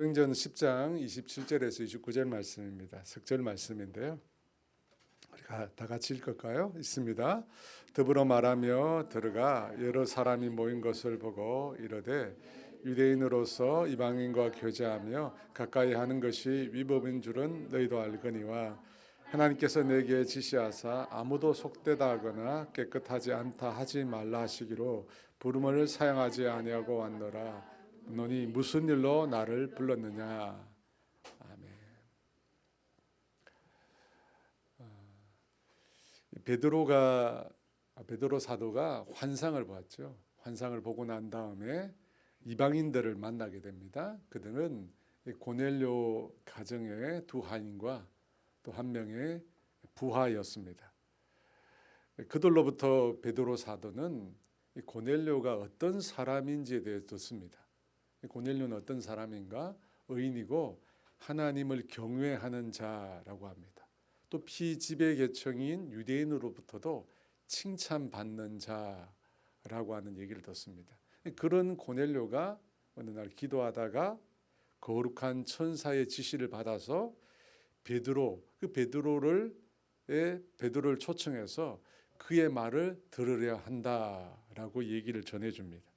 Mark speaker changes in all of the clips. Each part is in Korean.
Speaker 1: 사도행전 10장 27절에서 29절 말씀입니다. 석절 말씀인데요. 우리가 다 같이 읽을까요? 있습니다. 더불어 말하며 들어가 여러 사람이 모인 것을 보고 이르되 유대인으로서 이방인과 교제하며 가까이 하는 것이 위법인 줄은 너희도 알거니와 하나님께서 내게 지시하사 아무도 속되다 하거나 깨끗하지 않다 하지 말라 하시기로 부름을 사용하지 아니하고 왔노라. 너니 무슨 일로 나를 불렀느냐. 아멘. 베드로 사도가 환상을 보았죠. 환상을 보고 난 다음에 이방인들을 만나게 됩니다. 그들은 고넬료 가정의 두 하인과 또 한 명의 부하였습니다. 그들로부터 베드로 사도는 고넬료가 어떤 사람인지에 대해 듣습니다. 고넬료는 어떤 사람인가? 의인이고 하나님을 경외하는 자라고 합니다. 또 피지배 계층인 유대인으로부터도 칭찬받는 자라고 하는 얘기를 듣습니다. 그런 고넬료가 어느 날 기도하다가 거룩한 천사의 지시를 받아서 베드로를 초청해서 그의 말을 들으려 한다라고 얘기를 전해줍니다.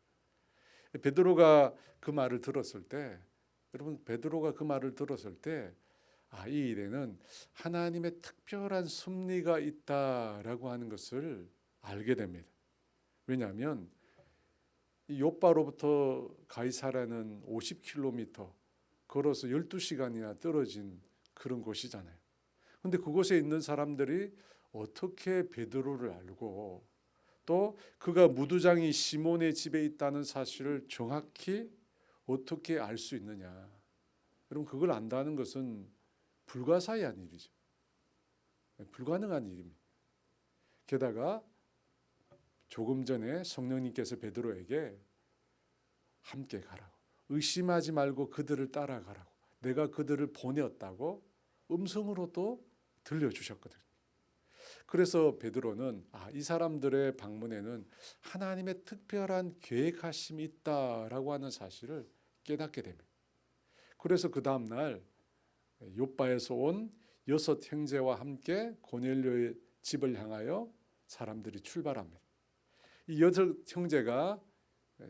Speaker 1: 베드로가 그 말을 들었을 때, 여러분 베드로가 그 말을 들었을 때, 이 일에는 하나님의 특별한 섭리가 있다라고 하는 것을 알게 됩니다. 왜냐하면 이 요빠로부터 가이사라는 50km 걸어서 12시간이나 떨어진 그런 곳이잖아요. 그런데 그곳에 있는 사람들이 어떻게 베드로를 알고 또 그가 무두장이 시몬의 집에 있다는 사실을 정확히 어떻게 알 수 있느냐. 여러분 그걸 안다는 것은 불가사의한 일이죠. 불가능한 일입니다. 게다가 조금 전에 성령님께서 베드로에게 함께 가라고, 의심하지 말고 그들을 따라가라고, 내가 그들을 보내었다고 음성으로도 들려주셨거든요. 그래서 베드로는 이 사람들의 방문에는 하나님의 특별한 계획하심이 있다라고 하는 사실을 깨닫게 됩니다. 그래서 그 다음 날 요빠에서 온 6 형제와 함께 고넬료의 집을 향하여 사람들이 출발합니다. 이 6 형제가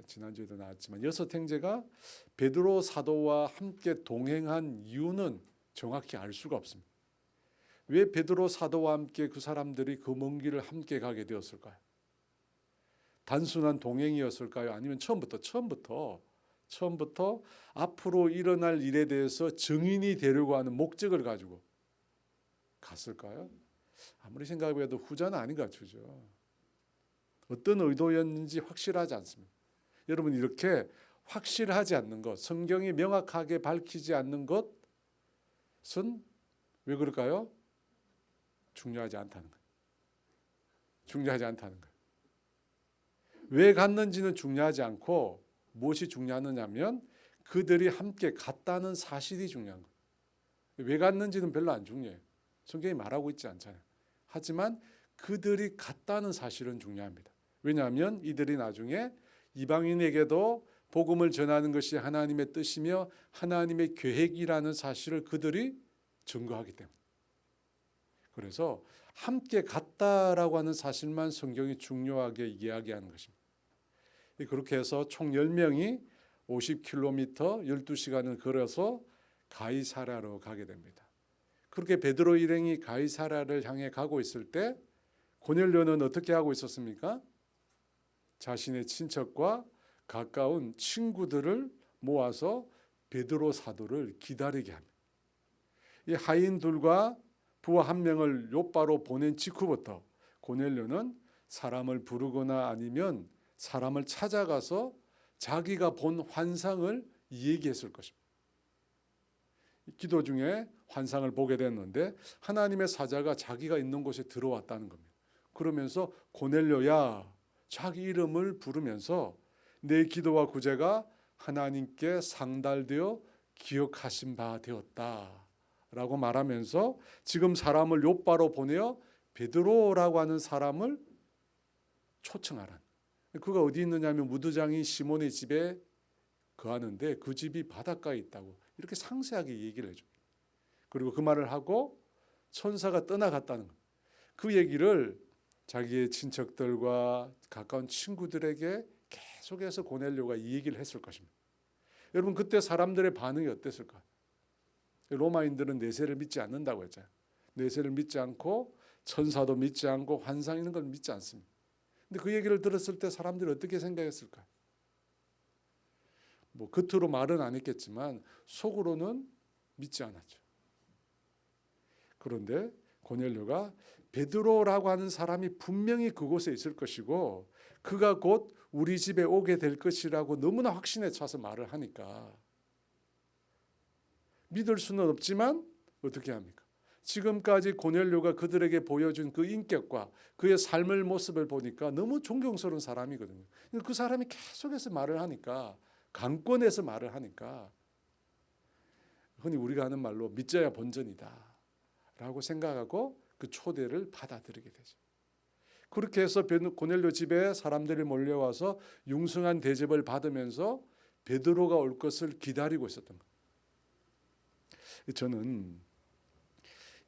Speaker 1: 지난주에도 나왔지만 6 형제가 베드로 사도와 함께 동행한 이유는 정확히 알 수가 없습니다. 왜 베드로 사도와 함께 그 사람들이 그 먼 길을 함께 가게 되었을까요? 단순한 동행이었을까요? 아니면 처음부터 앞으로 일어날 일에 대해서 증인이 되려고 하는 목적을 가지고 갔을까요? 아무리 생각해도 후자는 아닌 것 같죠. 어떤 의도였는지 확실하지 않습니다. 여러분 이렇게 확실하지 않는 것, 성경이 명확하게 밝히지 않는 것은 왜 그럴까요? 중요하지 않다는 거예요. 중요하지 않다는 거예요. 왜 갔는지는 중요하지 않고 무엇이 중요하느냐면 그들이 함께 갔다는 사실이 중요한 거예요. 왜 갔는지는 별로 안 중요해요. 성경이 말하고 있지 않잖아요. 하지만 그들이 갔다는 사실은 중요합니다. 왜냐하면 이들이 나중에 이방인에게도 복음을 전하는 것이 하나님의 뜻이며 하나님의 계획이라는 사실을 그들이 증거하기 때문에. 그래서 함께 갔다라고 하는 사실만 성경이 중요하게 이야기하는 것입니다. 그렇게 해서 총 10명이 50km 12시간을 걸어서 가이사랴로 가게 됩니다. 그렇게 베드로 일행이 가이사랴를 향해 가고 있을 때 고넬료는 어떻게 하고 있었습니까? 자신의 친척과 가까운 친구들을 모아서 베드로 사도를 기다리게 합니다. 이 하인 둘과 부하 1명을 요빠로 보낸 직후부터 고넬료는 사람을 부르거나 아니면 사람을 찾아가서 자기가 본 환상을 얘기했을 것입니다. 기도 중에 환상을 보게 됐는데 하나님의 사자가 자기가 있는 곳에 들어왔다는 겁니다. 그러면서 고넬료야, 자기 이름을 부르면서 내 기도와 구제가 하나님께 상달되어 기억하신 바 되었다라고 말하면서 지금 사람을 요빠로 보내어 베드로라고 하는 사람을 초청하라. 그가 어디 있느냐 하면 무두장이 시몬의 집에 거하는데 그 집이 바닷가에 있다고 이렇게 상세하게 얘기를 해줘. 그리고 그 말을 하고 천사가 떠나갔다는 것. 그 얘기를 자기의 친척들과 가까운 친구들에게 계속해서 고넬료가 이 얘기를 했을 것입니다. 여러분 그때 사람들의 반응이 어땠을까? 로마인들은 내세를 믿지 않는다고 했잖아요. 내세를 믿지 않고 천사도 믿지 않고 환상 있는 걸 믿지 않습니다. 근데 그 얘기를 들었을 때 사람들이 어떻게 생각했을까? 뭐 겉으로 말은 안 했겠지만 속으로는 믿지 않았죠. 그런데 고넬료가 베드로라고 하는 사람이 분명히 그곳에 있을 것이고 그가 곧 우리 집에 오게 될 것이라고 너무나 확신에 차서 말을 하니까 믿을 수는 없지만 어떻게 합니까? 지금까지 고넬료가 그들에게 보여준 그 인격과 그의 삶의 모습을 보니까 너무 존경스러운 사람이거든요. 그 사람이 계속해서 말을 하니까 강권해서 말을 하니까 흔히 우리가 하는 말로 믿져야 본전이다 라고 생각하고 그 초대를 받아들이게 되죠. 그렇게 해서 고넬료 집에 사람들이 몰려와서 융성한 대접을 받으면서 베드로가 올 것을 기다리고 있었던 거예요. 저는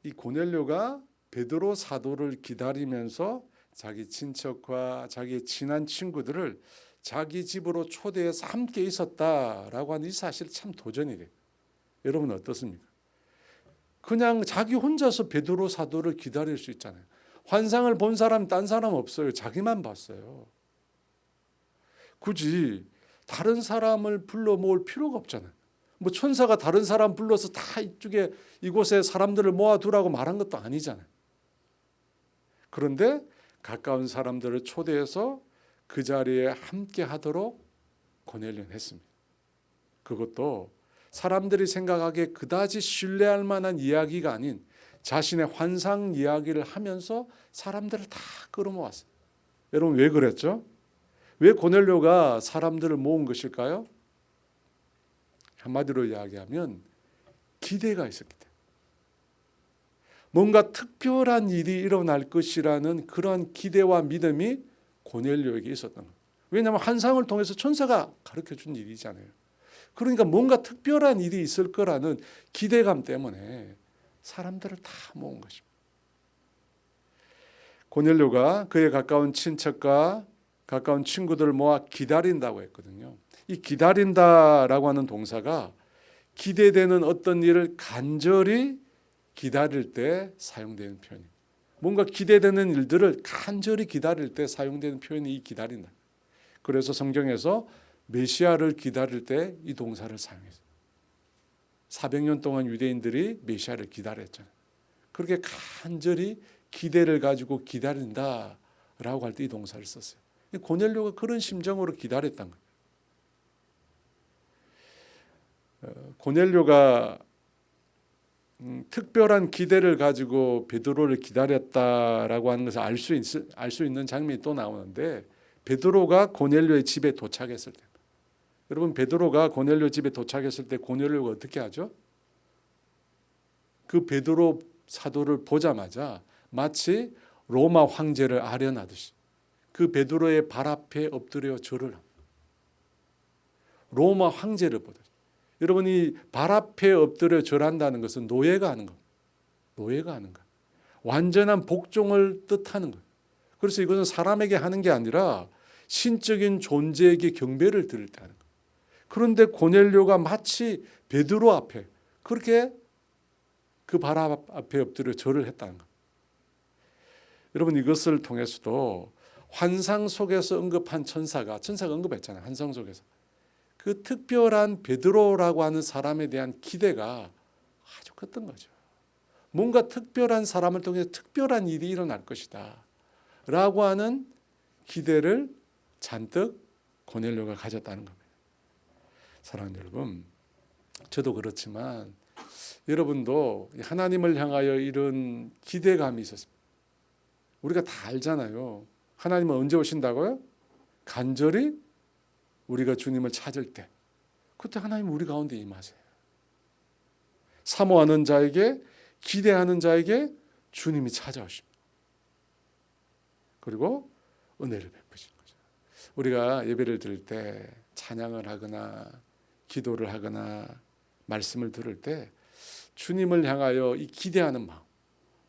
Speaker 1: 이 고넬료가 베드로 사도를 기다리면서 자기 친척과 자기의 친한 친구들을 자기 집으로 초대해서 함께 있었다라고 하는 이 사실 참 도전이 돼요. 여러분 어떻습니까? 그냥 자기 혼자서 베드로 사도를 기다릴 수 있잖아요. 환상을 본 사람 딴 사람 없어요. 자기만 봤어요. 굳이 다른 사람을 불러 모을 필요가 없잖아요. 뭐 천사가 다른 사람 불러서 다 이쪽에 이곳에 사람들을 모아두라고 말한 것도 아니잖아요. 그런데 가까운 사람들을 초대해서 그 자리에 함께 하도록 고넬료는 했습니다. 그것도 사람들이 생각하기에 그다지 신뢰할 만한 이야기가 아닌 자신의 환상 이야기를 하면서 사람들을 다 끌어모았어요. 여러분 왜 그랬죠? 왜 고넬료가 사람들을 모은 것일까요? 한마디로 이야기하면 기대가 있었기 때문에. 뭔가 특별한 일이 일어날 것이라는 그런 기대와 믿음이 고넬료에게 있었던 거예요. 왜냐하면 환상을 통해서 천사가 가르쳐준 일이잖아요. 그러니까 뭔가 특별한 일이 있을 거라는 기대감 때문에 사람들을 다 모은 것입니다. 고넬료가 그의 가까운 친척과 가까운 친구들을 모아 기다린다고 했거든요. 이 기다린다라고 하는 동사가 기대되는 어떤 일을 간절히 기다릴 때 사용되는 표현입니다. 뭔가 기대되는 일들을 간절히 기다릴 때 사용되는 표현이 이 기다린다. 그래서 성경에서 메시아를 기다릴 때 이 동사를 사용했어요. 400년 동안 유대인들이 메시아를 기다렸잖아요. 그렇게 간절히 기대를 가지고 기다린다라고 할 때 이 동사를 썼어요. 고넬료가 그런 심정으로 기다렸던 거예요. 고넬료가 특별한 기대를 가지고 베드로를 기다렸다라고 하는 것을 알 수 있는 장면이 또 나오는데 베드로가 고넬료의 집에 도착했을 때 여러분 베드로가 고넬료 집에 도착했을 때 고넬료가 어떻게 하죠? 그 베드로 사도를 보자마자 마치 로마 황제를 아련하듯이 그 베드로의 발 앞에 엎드려 절을 합니다. 로마 황제를 보듯이. 여러분이 발 앞에 엎드려 절한다는 것은 노예가 하는 겁니다. 노예가 하는 것. 완전한 복종을 뜻하는 거예요. 그래서 이것은 사람에게 하는 게 아니라 신적인 존재에게 경배를 드릴 때 하는 거예요. 그런데 고넬료가 마치 베드로 앞에 그렇게 그 발 앞에 엎드려 절을 했다는 거예요. 여러분 이것을 통해서도 환상 속에서 언급한 천사가 언급했잖아요. 환상 속에서. 그 특별한 베드로라고 하는 사람에 대한 기대가 아주 컸던 거죠. 뭔가 특별한 사람을 통해 특별한 일이 일어날 것이다 라고 하는 기대를 잔뜩 고넬료가 가졌다는 겁니다. 사랑하는 여러분, 저도 그렇지만 여러분도 하나님을 향하여 이런 기대감이 있었습니다. 우리가 다 알잖아요. 하나님은 언제 오신다고요? 간절히 우리가 주님을 찾을 때 그때 하나님 우리 가운데 임하세요. 사모하는 자에게 기대하는 자에게 주님이 찾아오십니다. 그리고 은혜를 베푸시는 거죠. 우리가 예배를 드릴 때 찬양을 하거나 기도를 하거나 말씀을 들을 때 주님을 향하여 이 기대하는 마음,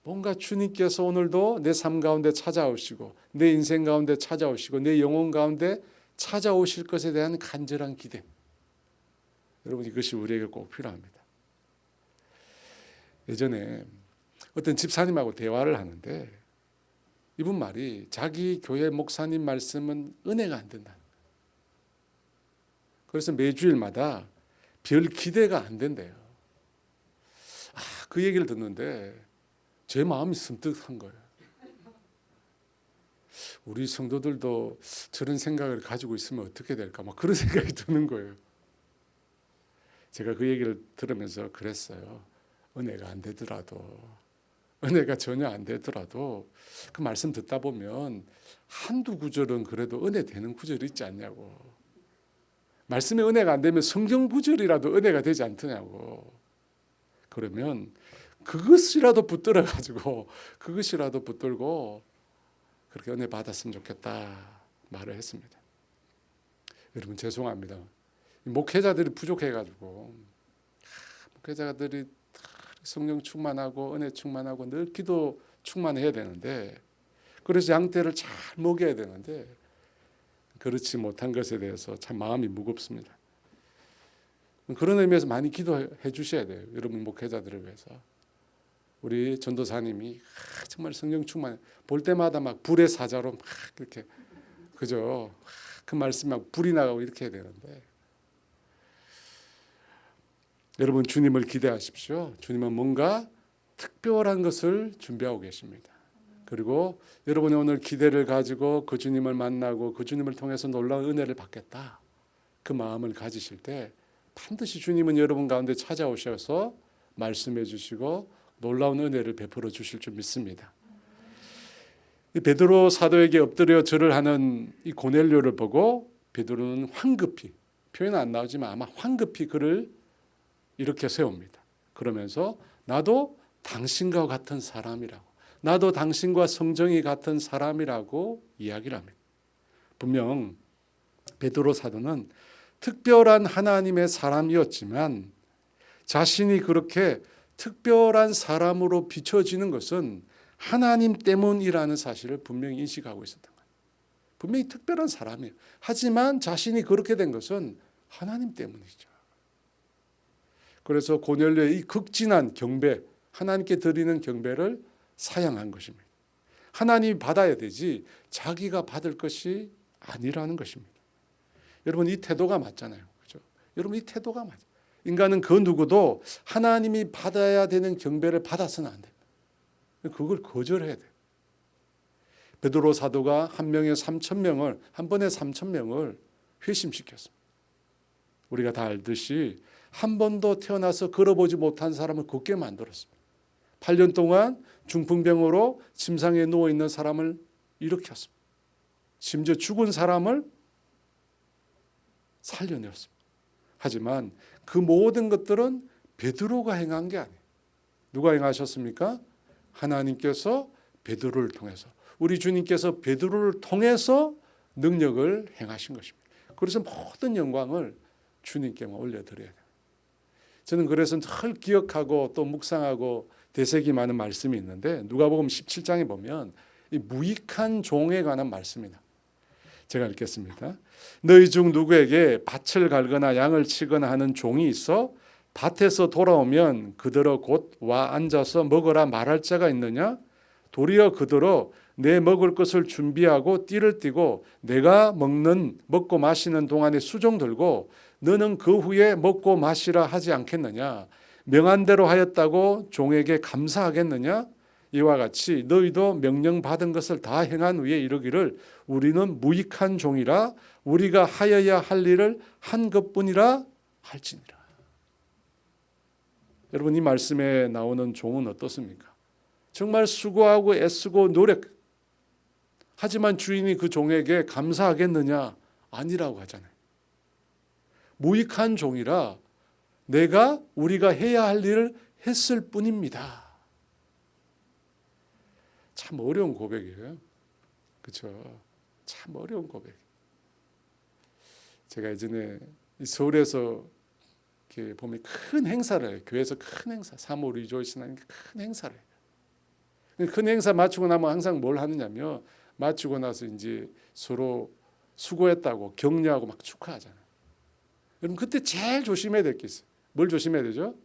Speaker 1: 뭔가 주님께서 오늘도 내 삶 가운데 찾아오시고 내 인생 가운데 찾아오시고 내 영혼 가운데 찾아오실 것에 대한 간절한 기대, 여러분 이것이 우리에게 꼭 필요합니다. 예전에 어떤 집사님하고 대화를 하는데 이분 말이 자기 교회 목사님 말씀은 은혜가 안 된다. 그래서 매주일마다 별 기대가 안 된대요. 그 얘기를 듣는데 제 마음이 섬뜩한 거예요. 우리 성도들도 저런 생각을 가지고 있으면 어떻게 될까? 막 그런 생각이 드는 거예요. 제가 그 얘기를 들으면서 그랬어요. 은혜가 안 되더라도, 은혜가 전혀 안 되더라도 그 말씀 듣다 보면 한두 구절은 그래도 은혜 되는 구절이 있지 않냐고. 말씀에 은혜가 안 되면 성경 구절이라도 은혜가 되지 않더냐고. 그러면 그것이라도 붙들어가지고 그것이라도 붙들고 그렇게 은혜 받았으면 좋겠다 말을 했습니다. 여러분 죄송합니다. 목회자들이 부족해가지고 목회자들이 성령 충만하고 은혜 충만하고 늘 기도 충만해야 되는데, 그래서 양떼를 잘 먹여야 되는데 그렇지 못한 것에 대해서 참 마음이 무겁습니다. 그런 의미에서 많이 기도해 주셔야 돼요. 여러분 목회자들을 위해서. 우리 전도사님이 정말 성령 충만, 볼 때마다 막 불의 사자로 막 이렇게 그죠? 그 말씀 막 불이 나가고 이렇게 해야 되는데, 여러분 주님을 기대하십시오. 주님은 뭔가 특별한 것을 준비하고 계십니다. 그리고 여러분의 오늘 기대를 가지고 그 주님을 만나고 그 주님을 통해서 놀라운 은혜를 받겠다, 그 마음을 가지실 때 반드시 주님은 여러분 가운데 찾아오셔서 말씀해 주시고 놀라운 은혜를 베풀어 주실 줄 믿습니다. 이 베드로 사도에게 엎드려 절을 하는 이 고넬료를 보고 베드로는 황급히, 표현은 안 나오지만 아마 황급히 그를 이렇게 세웁니다. 그러면서 나도 당신과 같은 사람이라고, 나도 당신과 성정이 같은 사람이라고 이야기를 합니다. 분명 베드로 사도는 특별한 하나님의 사람이었지만 자신이 그렇게 특별한 사람으로 비춰지는 것은 하나님 때문이라는 사실을 분명히 인식하고 있었던 거예요. 분명히 특별한 사람이에요. 하지만 자신이 그렇게 된 것은 하나님 때문이죠. 그래서 고넬료의 이 극진한 경배, 하나님께 드리는 경배를 사양한 것입니다. 하나님이 받아야 되지 자기가 받을 것이 아니라는 것입니다. 여러분 이 태도가 맞잖아요. 그렇죠? 여러분 이 태도가 맞아요. 인간은 그 누구도 하나님이 받아야 되는 경배를 받아서는 안 됩니다. 그걸 거절해야 돼요. 베드로 사도가 한 명에 3,000명을, 한 번에 3,000명을 회심시켰습니다. 우리가 다 알듯이 한 번도 태어나서 걸어보지 못한 사람을 걷게 만들었습니다. 8년 동안 중풍병으로 침상에 누워있는 사람을 일으켰습니다. 심지어 죽은 사람을 살려냈습니다. 하지만 그 모든 것들은 베드로가 행한 게 아니에요. 누가 행하셨습니까? 하나님께서 베드로를 통해서, 우리 주님께서 베드로를 통해서 능력을 행하신 것입니다. 그래서 모든 영광을 주님께만 올려드려야 돼요. 저는 그래서 늘 기억하고 또 묵상하고 되새김하는 말씀이 있는데, 누가복음 17장에 보면 이 무익한 종에 관한 말씀이다. 제가 읽겠습니다. 너희 중 누구에게 밭을 갈거나 양을 치거나 하는 종이 있어 밭에서 돌아오면 그더러 곧 와 앉아서 먹으라 말할 자가 있느냐? 도리어 그더러 내 먹을 것을 준비하고 띠를 띠고 내가 먹고 마시는 동안에 수종 들고 너는 그 후에 먹고 마시라 하지 않겠느냐? 명한 대로 하였다고 종에게 감사하겠느냐? 이와 같이 너희도 명령받은 것을 다 행한 후에 이르기를 우리는 무익한 종이라 우리가 하여야 할 일을 한 것뿐이라 할지니라. 여러분 이 말씀에 나오는 종은 어떻습니까? 정말 수고하고 애쓰고 노력, 하지만 주인이 그 종에게 감사하겠느냐? 아니라고 하잖아요. 무익한 종이라 우리가 해야 할 일을 했을 뿐입니다. 참 어려운 고백이에요. 그렇죠? 참 어려운 고백. 제가 예전에 서울에서 이렇게 보면 큰 행사를 해요. 교회에서 큰 행사, 3월 리조이스라는 큰 행사를 해요. 큰 행사 마치고 나면 항상 뭘 하느냐면 마치고 나서 이제 서로 수고했다고 격려하고 막 축하하잖아요. 여러분 그때 제일 조심해야 될 게 있어요. 뭘 조심해야 되죠?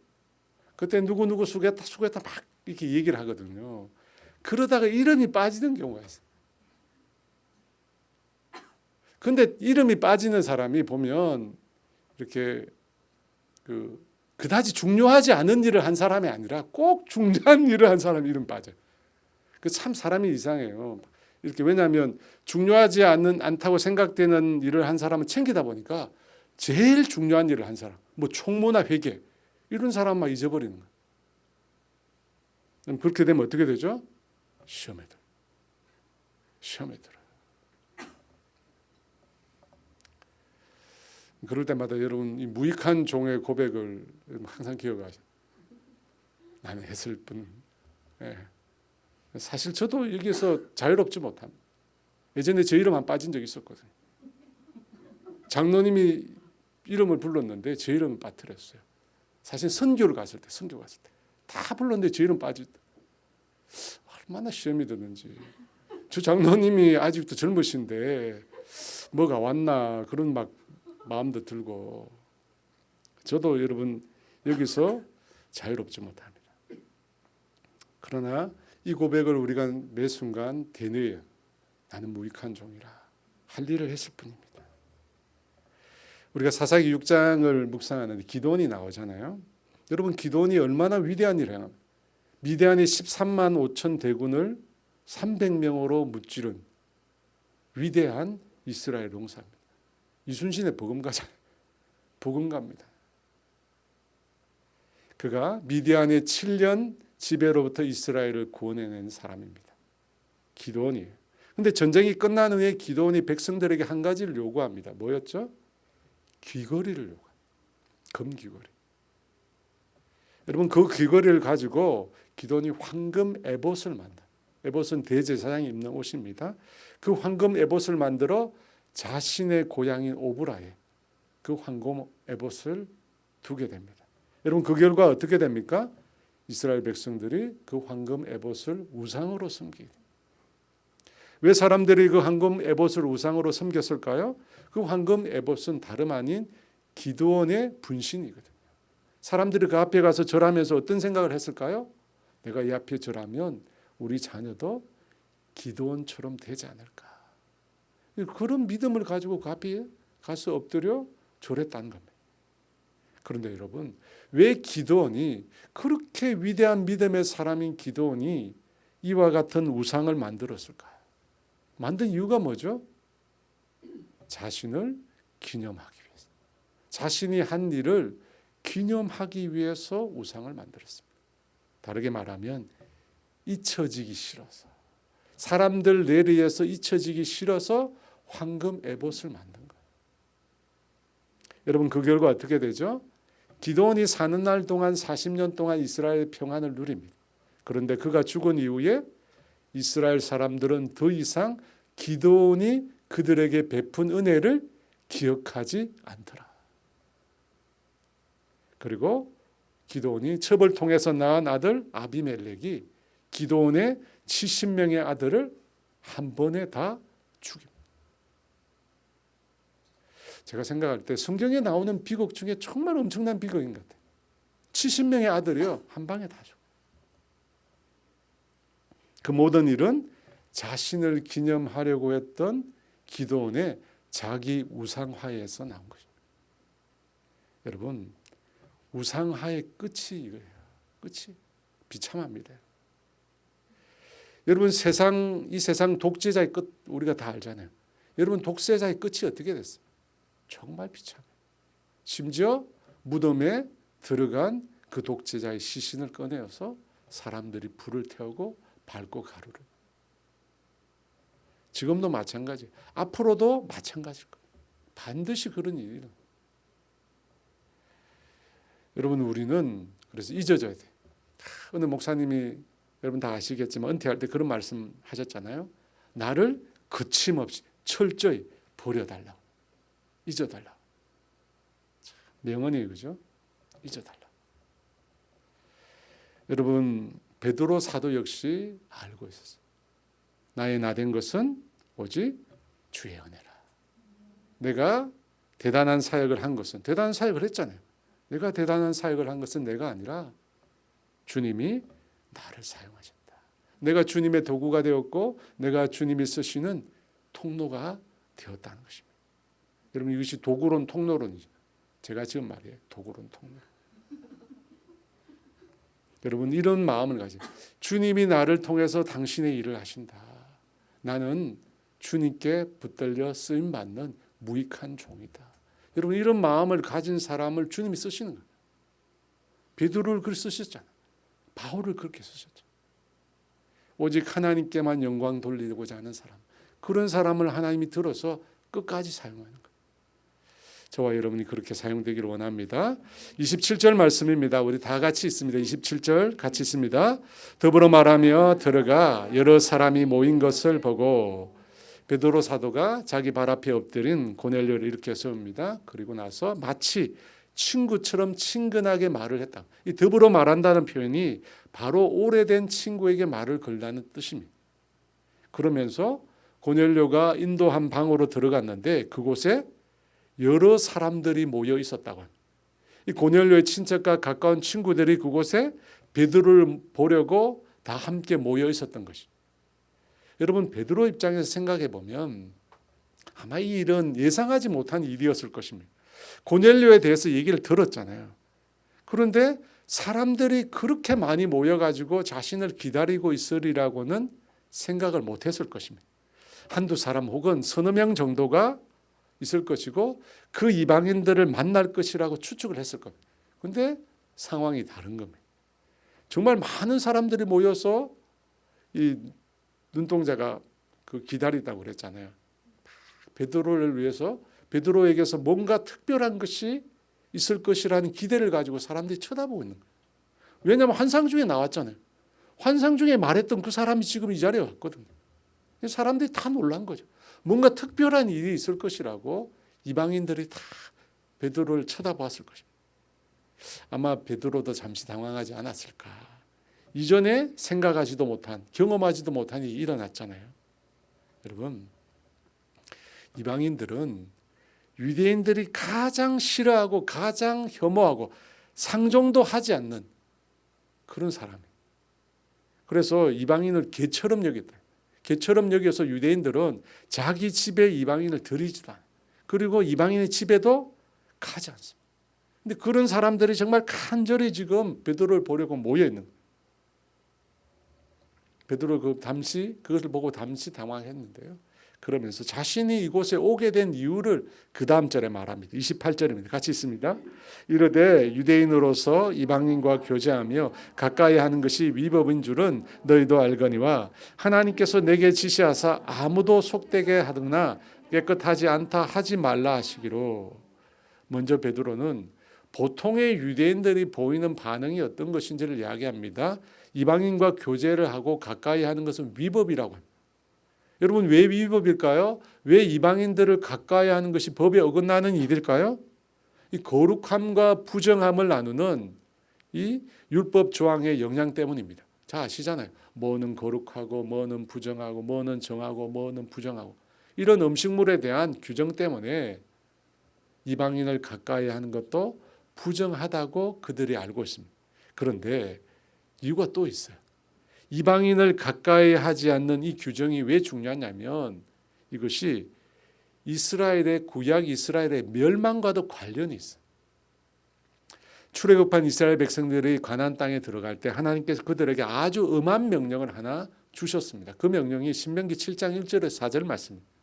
Speaker 1: 그때 누구 수고했다 막 이렇게 얘기를 하거든요. 그러다가 이름이 빠지는 경우가 있어요. 근데 이름이 빠지는 사람이 보면 이렇게 그다지 중요하지 않은 일을 한 사람이 아니라 꼭 중요한 일을 한 사람 이름 빠져요. 그 참 사람이 이상해요. 이렇게 왜냐하면 중요하지 않다고 생각되는 일을 한 사람은 챙기다 보니까 제일 중요한 일을 한 사람, 뭐 총무나 회계 이런 사람만 잊어버리는 거예요. 그렇게 되면 어떻게 되죠? 시험에 들어요. 그럴 때마다 여러분 이 무익한 종의 고백을 항상 기억하세요. 나는 했을 뿐. 예. 사실 저도 여기서 자유롭지 못합니다. 예전에 제 이름 안 빠진 적이 있었거든요. 장로님이 이름을 불렀는데 제 이름은 빠뜨렸어요. 사실 선교 갔을 때 다 불렀는데 제 이름 빠졌다. 얼마나 시험이 드는지. 저 장로님이 아직도 젊으신데 뭐가 왔나 그런 막 마음도 들고. 저도 여러분 여기서 자유롭지 못합니다. 그러나 이 고백을 우리가 매 순간 되뇌어요. 나는 무익한 종이라 할 일을 했을 뿐입니다. 우리가 사사기 6장을 묵상하는데 기드온이 나오잖아요. 여러분 기드온이 얼마나 위대한 일을 해요. 미디안의 13만 5천 대군을 300명으로 무찌른 위대한 이스라엘 용사입니다. 이순신의 복음가잖아요. 복음가입니다. 그가 미디안의 7년 지배로부터 이스라엘을 구원해낸 사람입니다. 기드온이에요. 그런데 전쟁이 끝난 후에 기드온이 백성들에게 한 가지를 요구합니다. 뭐였죠? 귀걸이를 요구합니다. 금귀걸이. 여러분 그 귀걸이를 가지고 기드온이 황금 에봇을 만들어요. 에봇은 대제사장이 입는 옷입니다. 그 황금 에봇을 만들어 자신의 고향인 오브라에 그 황금 에봇을 두게 됩니다. 여러분 그 결과 어떻게 됩니까? 이스라엘 백성들이 그 황금 에봇을 우상으로 섬기게 됩니다. 왜 사람들이 그 황금 에봇을 우상으로 섬겼을까요? 그 황금 에봇은 다름 아닌 기드온의 분신이거든요. 사람들이 그 앞에 가서 절하면서 어떤 생각을 했을까요? 내가 이 앞에 절하면 우리 자녀도 기드온처럼 되지 않을까. 그런 믿음을 가지고 그 앞에 가서 엎드려 절했다는 겁니다. 그런데 여러분 왜 기드온이 그렇게 위대한 믿음의 사람인 기드온이 이와 같은 우상을 만들었을까요? 만든 이유가 뭐죠? 자신을 기념하기 위해서. 자신이 한 일을 기념하기 위해서 우상을 만들었습니다. 다르게 말하면 잊혀지기 싫어서, 사람들 내리에서 잊혀지기 싫어서 황금 에봇을 만든 거예요. 여러분 그 결과 어떻게 되죠? 기드온이 사는 날 동안 40년 동안 이스라엘 평안을 누립니다. 그런데 그가 죽은 이후에 이스라엘 사람들은 더 이상 기드온이 그들에게 베푼 은혜를 기억하지 않더라. 그리고 기드온이 첩을 통해서 낳은 아들 아비멜렉이 기드온의 70명의 아들을 한 번에 다 죽입니다. 제가 생각할 때 성경에 나오는 비극 중에 정말 엄청난 비극인 것 같아요. 70명의 아들이요 한 방에 다 죽어요. 그 모든 일은 자신을 기념하려고 했던 기드온의 자기 우상화에서 나온 것입니다. 여러분 우상화의 끝이 이거예요. 끝이 비참합니다. 여러분 이 세상 독재자의 끝 우리가 다 알잖아요. 여러분 독재자의 끝이 어떻게 됐어요? 정말 비참해요. 심지어 무덤에 들어간 그 독재자의 시신을 꺼내어서 사람들이 불을 태우고 밟고 가루를. 지금도 마찬가지예요. 앞으로도 마찬가지일 거예요. 반드시 그런 일이 일어나요. 여러분 우리는 그래서 잊어져야 돼요. 어느 목사님이 여러분 다 아시겠지만 은퇴할 때 그런 말씀 하셨잖아요. 나를 거침없이 철저히 버려달라고. 잊어달라고. 명언이에요. 그죠? 잊어달라. 여러분, 베드로 사도 역시 알고 있었어요. 나의 나된 것은 오직 주의 은혜라. 내가 대단한 사역을 한 것은, 대단한 사역을 했잖아요. 내가 대단한 사역을 한 것은 내가 아니라 주님이 나를 사용하셨다. 내가 주님의 도구가 되었고 내가 주님이 쓰시는 통로가 되었다는 것입니다. 여러분, 이것이 도구론 통로론이죠. 제가 지금 말이에요. 도구론 통로. 여러분, 이런 마음을 가지고 주님이 나를 통해서 당신의 일을 하신다. 나는 주님께 붙들려 쓰임받는 무익한 종이다. 여러분, 이런 마음을 가진 사람을 주님이 쓰시는 거예요. 베드로를 그렇게 쓰셨잖아요. 바울을 그렇게 쓰셨죠. 오직 하나님께만 영광 돌리고자 하는 사람, 그런 사람을 하나님이 들어서 끝까지 사용하는 거예요. 저와 여러분이 그렇게 사용되기를 원합니다. 27절 말씀입니다. 우리 다 같이 있습니다. 27절 같이 있습니다. 더불어 말하며 들어가 여러 사람이 모인 것을 보고, 베드로 사도가 자기 발 앞에 엎드린 고넬료를 이렇게 세웁니다. 그리고 나서 마치 친구처럼 친근하게 말을 했다. 이 더불어 말한다는 표현이 바로 오래된 친구에게 말을 걸라는 뜻입니다. 그러면서 고넬료가 인도한 방으로 들어갔는데 그곳에 여러 사람들이 모여 있었다고 합니다. 이 고넬료의 친척과 가까운 친구들이 그곳에 베드로를 보려고 다 함께 모여 있었던 것이죠. 여러분, 베드로 입장에서 생각해 보면 아마 이 일은 예상하지 못한 일이었을 것입니다. 고넬료에 대해서 얘기를 들었잖아요. 그런데 사람들이 그렇게 많이 모여가지고 자신을 기다리고 있으리라고는 생각을 못했을 것입니다. 한두 사람 혹은 서너 명 정도가 있을 것이고 그 이방인들을 만날 것이라고 추측을 했을 겁니다. 그런데 상황이 다른 겁니다. 정말 많은 사람들이 모여서 이 눈동자가 기다리다고 그랬잖아요. 베드로를 위해서, 베드로에게서 뭔가 특별한 것이 있을 것이라는 기대를 가지고 사람들이 쳐다보고 있는 거예요. 왜냐하면 환상 중에 나왔잖아요. 환상 중에 말했던 그 사람이 지금 이 자리에 왔거든요. 사람들이 다 놀란 거죠. 뭔가 특별한 일이 있을 것이라고 이방인들이 다 베드로를 쳐다보았을 것입니다. 아마 베드로도 잠시 당황하지 않았을까. 이전에 생각하지도 못한, 경험하지도 못한 일이 일어났잖아요. 여러분, 이방인들은 유대인들이 가장 싫어하고 가장 혐오하고 상종도 하지 않는 그런 사람이에요. 그래서 이방인을 개처럼 여겼다. 개처럼 여겨서 유대인들은 자기 집에 이방인을 들이지도 않아요. 그리고 이방인의 집에도 가지 않습니다. 근데 그런 사람들이 정말 간절히 지금 베드로를 보려고 모여 있는 거예요. 베드로 그것을 보고 잠시 당황했는데요. 그러면서 자신이 이곳에 오게 된 이유를 그 다음 절에 말합니다. 28절입니다. 같이 있습니다. 이르되 유대인으로서 이방인과 교제하며 가까이 하는 것이 위법인 줄은 너희도 알거니와 하나님께서 내게 지시하사 아무도 속되게 하거나 깨끗하지 않다 하지 말라 하시기로. 먼저 베드로는 보통의 유대인들이 보이는 반응이 어떤 것인지를 이야기합니다. 이방인과 교제를 하고 가까이 하는 것은 위법이라고 합니다. 여러분, 왜 위법일까요? 왜 이방인들을 가까이 하는 것이 법에 어긋나는 일일까요? 이 거룩함과 부정함을 나누는 이 율법 조항의 영향 때문입니다. 잘 아시잖아요. 뭐는 거룩하고 뭐는 부정하고 뭐는 정하고 뭐는 부정하고, 이런 음식물에 대한 규정 때문에 이방인을 가까이 하는 것도 부정하다고 그들이 알고 있습니다. 그런데 이유가 또 있어요. 이방인을 가까이 하지 않는 이 규정이 왜 중요하냐면 이것이 이스라엘의 구약 이스라엘의 멸망과도 관련이 있어요. 출애굽한 이스라엘 백성들이 가나안 땅에 들어갈 때 하나님께서 그들에게 아주 엄한 명령을 하나 주셨습니다. 그 명령이 신명기 7장 1절에서 4절 말씀입니다.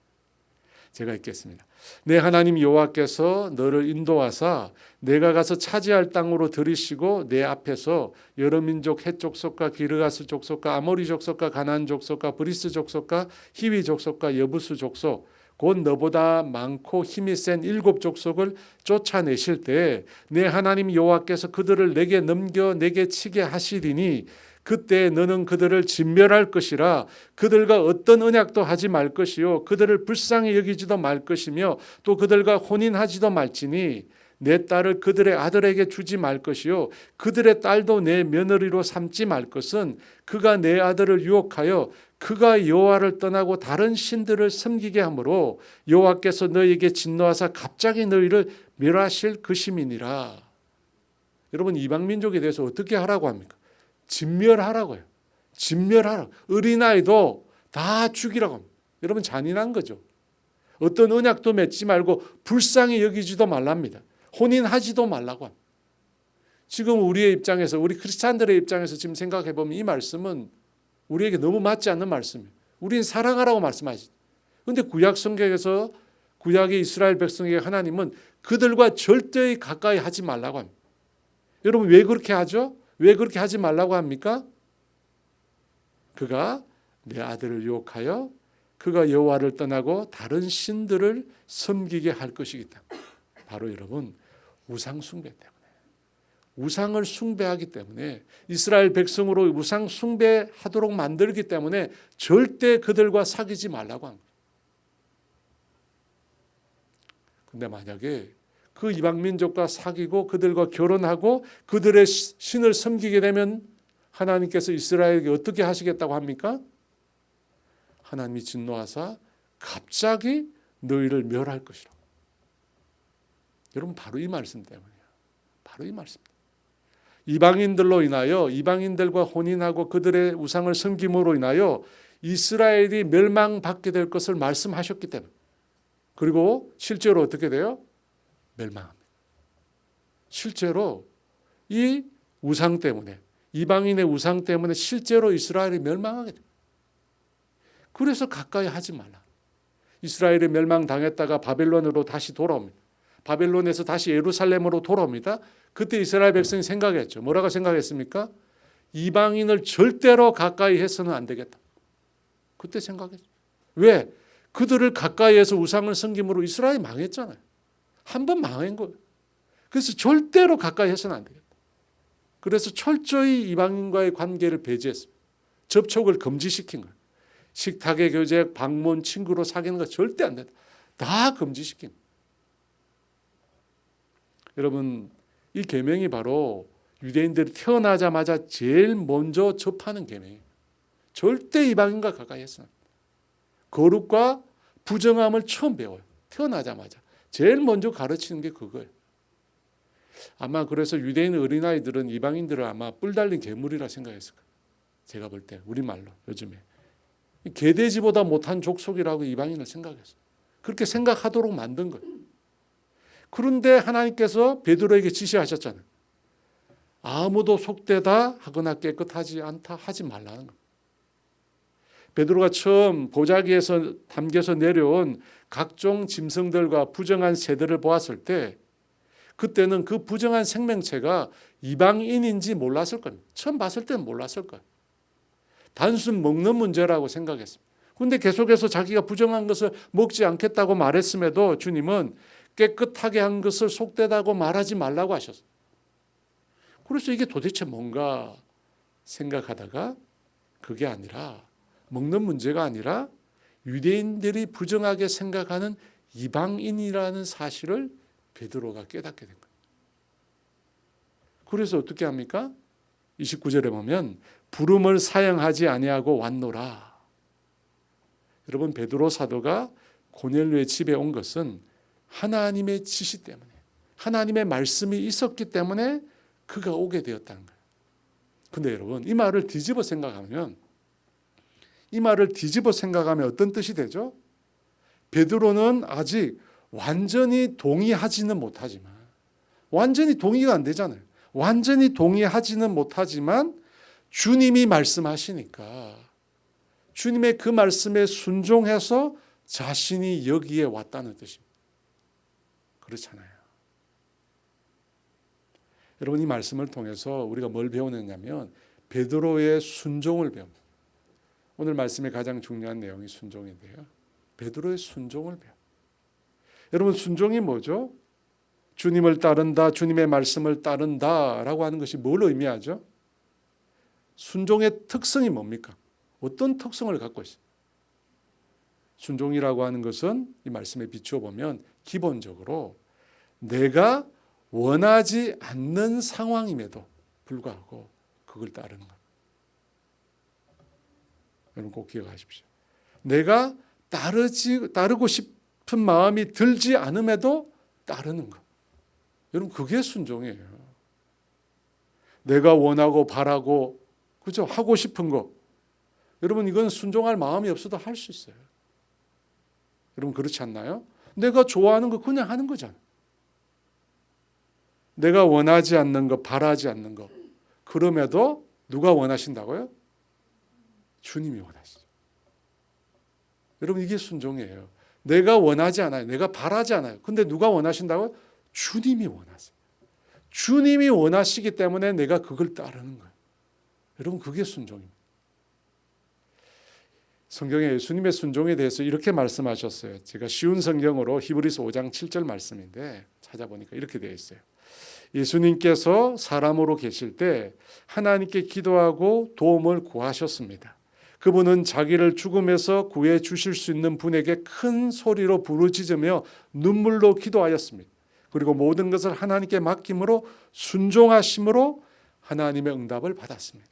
Speaker 1: 제가 읽겠습니다. 내 하나님 여호와께서 너를 인도하사 내가 가서 차지할 땅으로 들이시고 내 앞에서 여러 민족 헷 족속과 기르가스 족속과 아모리 족속과 가나안 족속과 브리스 족속과 히위 족속과 여부스 족속 곧 너보다 많고 힘이 센 7 족속을 쫓아내실 때 내 하나님 여호와께서 그들을 내게 넘겨 내게 치게 하시리니 그때 너는 그들을 진멸할 것이라. 그들과 어떤 언약도 하지 말 것이요 그들을 불쌍히 여기지도 말 것이며 또 그들과 혼인하지도 말지니 내 딸을 그들의 아들에게 주지 말 것이요 그들의 딸도 내 며느리로 삼지 말 것은 그가 내 아들을 유혹하여 그가 여호와를 떠나고 다른 신들을 섬기게 하므로 여호와께서 너희에게 진노하사 갑자기 너희를 멸하실 것임이니라. 여러분, 이방 민족에 대해서 어떻게 하라고 합니까? 진멸하라고요. 진멸하라. 어린아이도 다 죽이라고 합니다. 여러분, 잔인한 거죠. 어떤 언약도 맺지 말고 불쌍히 여기지도 말랍니다. 혼인하지도 말라고 합니다. 지금 우리의 입장에서, 우리 크리스찬들의 입장에서 지금 생각해 보면 이 말씀은 우리에게 너무 맞지 않는 말씀이에요. 우린 사랑하라고 말씀하시죠. 그런데 구약 성경에서 구약의 이스라엘 백성에게 하나님은 그들과 절대 가까이 하지 말라고 합니다. 여러분, 왜 그렇게 하죠? 왜 그렇게 하지 말라고 합니까? 그가 내 아들을 유혹하여 그가 여호와를 떠나고 다른 신들을 섬기게 할 것이기 때문에. 바로 여러분, 우상 숭배 때문에. 우상을 숭배하기 때문에, 이스라엘 백성으로 우상 숭배하도록 만들기 때문에 절대 그들과 사귀지 말라고 합니다. 그런데 만약에 그 이방 민족과 사귀고 그들과 결혼하고 그들의 신을 섬기게 되면 하나님께서 이스라엘에게 어떻게 하시겠다고 합니까? 하나님이 진노하사 갑자기 너희를 멸할 것이라고. 여러분, 바로 이 말씀 때문이에요. 바로 이 말씀. 이방인들로 인하여, 이방인들과 혼인하고 그들의 우상을 섬김으로 인하여 이스라엘이 멸망받게 될 것을 말씀하셨기 때문에. 그리고 실제로 어떻게 돼요? 멸망합니다. 실제로 이 우상 때문에, 이방인의 우상 때문에 실제로 이스라엘이 멸망하게 됩니다. 그래서 가까이 하지 말라. 이스라엘이 멸망당했다가 바벨론으로 다시 돌아옵니다. 바벨론에서 다시 예루살렘으로 돌아옵니다. 그때 이스라엘 백성이 생각했죠. 뭐라고 생각했습니까? 이방인을 절대로 가까이 해서는 안 되겠다. 그때 생각했죠. 왜? 그들을 가까이 해서 우상을 섬김으로 이스라엘이 망했잖아요. 한 번 망한 거예요. 그래서 절대로 가까이 해서는 안 되겠다. 그래서 철저히 이방인과의 관계를 배제했습니다. 접촉을 금지시킨 거예요. 식탁의 교제, 방문, 친구로 사귀는 거 절대 안 된다. 다 금지시킨 거예요. 여러분, 이 계명이 바로 유대인들이 태어나자마자 제일 먼저 접하는 계명이에요. 절대 이방인과 가까이 해서는 안 된다. 거룩과 부정함을 처음 배워요. 태어나자마자. 제일 먼저 가르치는 게 그거예요. 아마 그래서 유대인 어린아이들은 이방인들을 아마 뿔 달린 괴물이라 생각했을 거예요. 제가 볼 때 우리말로 요즘에 개돼지보다 못한 족속이라고 이방인을 생각했어요. 그렇게 생각하도록 만든 거예요. 그런데 하나님께서 베드로에게 지시하셨잖아요. 아무도 속되다 하거나 깨끗하지 않다 하지 말라는 거예요. 베드로가 처음 보자기에서 담겨서 내려온 각종 짐승들과 부정한 새들을 보았을 때 그때는 그 부정한 생명체가 이방인인지 몰랐을 겁니다. 처음 봤을 때는 몰랐을 거예요. 단순 먹는 문제라고 생각했습니다. 그런데 계속해서 자기가 부정한 것을 먹지 않겠다고 말했음에도 주님은 깨끗하게 한 것을 속되다고 말하지 말라고 하셨어요. 그래서 이게 도대체 뭔가 생각하다가 그게 아니라, 먹는 문제가 아니라 유대인들이 부정하게 생각하는 이방인이라는 사실을 베드로가 깨닫게 된 거예요. 그래서 어떻게 합니까? 29절에 보면 부름을 사양하지 아니하고 왔노라. 여러분, 베드로 사도가 고넬료의 집에 온 것은 하나님의 지시 때문에, 하나님의 말씀이 있었기 때문에 그가 오게 되었다는 거예요. 그런데 여러분, 이 말을 뒤집어 생각하면 어떤 뜻이 되죠? 베드로는 아직 완전히 동의하지는 못하지만, 완전히 동의가 안 되잖아요. 완전히 동의하지는 못하지만 주님이 말씀하시니까 주님의 그 말씀에 순종해서 자신이 여기에 왔다는 뜻입니다. 그렇잖아요. 여러분, 이 말씀을 통해서 우리가 뭘 배우느냐면 베드로의 순종을 배웁니다. 오늘 말씀의 가장 중요한 내용이 순종인데요. 베드로의 순종을 배워요. 여러분, 순종이 뭐죠? 주님을 따른다, 주님의 말씀을 따른다라고 하는 것이 뭘 의미하죠? 순종의 특성이 뭡니까? 어떤 특성을 갖고 있어요? 순종이라고 하는 것은 이 말씀에 비추어 보면 기본적으로 내가 원하지 않는 상황임에도 불구하고 그걸 따르는 것. 여러분 꼭 기억하십시오. 내가 따르고 싶은 마음이 들지 않음에도 따르는 것. 여러분 그게 순종이에요. 내가 원하고 바라고 그죠? 하고 싶은 거. 여러분 이건 순종할 마음이 없어도 할 수 있어요. 여러분 그렇지 않나요? 내가 좋아하는 거 그냥 하는 거잖아요. 내가 원하지 않는 거, 바라지 않는 거. 그럼에도 누가 원하신다고요? 주님이 원하시죠. 여러분 이게 순종이에요. 내가 원하지 않아요. 내가 바라지 않아요. 근데 누가 원하신다고요? 주님이 원하세요. 주님이 원하시기 때문에 내가 그걸 따르는 거예요. 여러분 그게 순종입니다. 성경에 예수님의 순종에 대해서 이렇게 말씀하셨어요. 제가 쉬운 성경으로 히브리서 5장 7절 말씀인데 찾아보니까 이렇게 되어 있어요. 예수님께서 사람으로 계실 때 하나님께 기도하고 도움을 구하셨습니다. 그분은 자기를 죽음에서 구해 주실 수 있는 분에게 큰 소리로 부르짖으며 눈물로 기도하였습니다. 그리고 모든 것을 하나님께 맡김으로 순종하심으로 하나님의 응답을 받았습니다.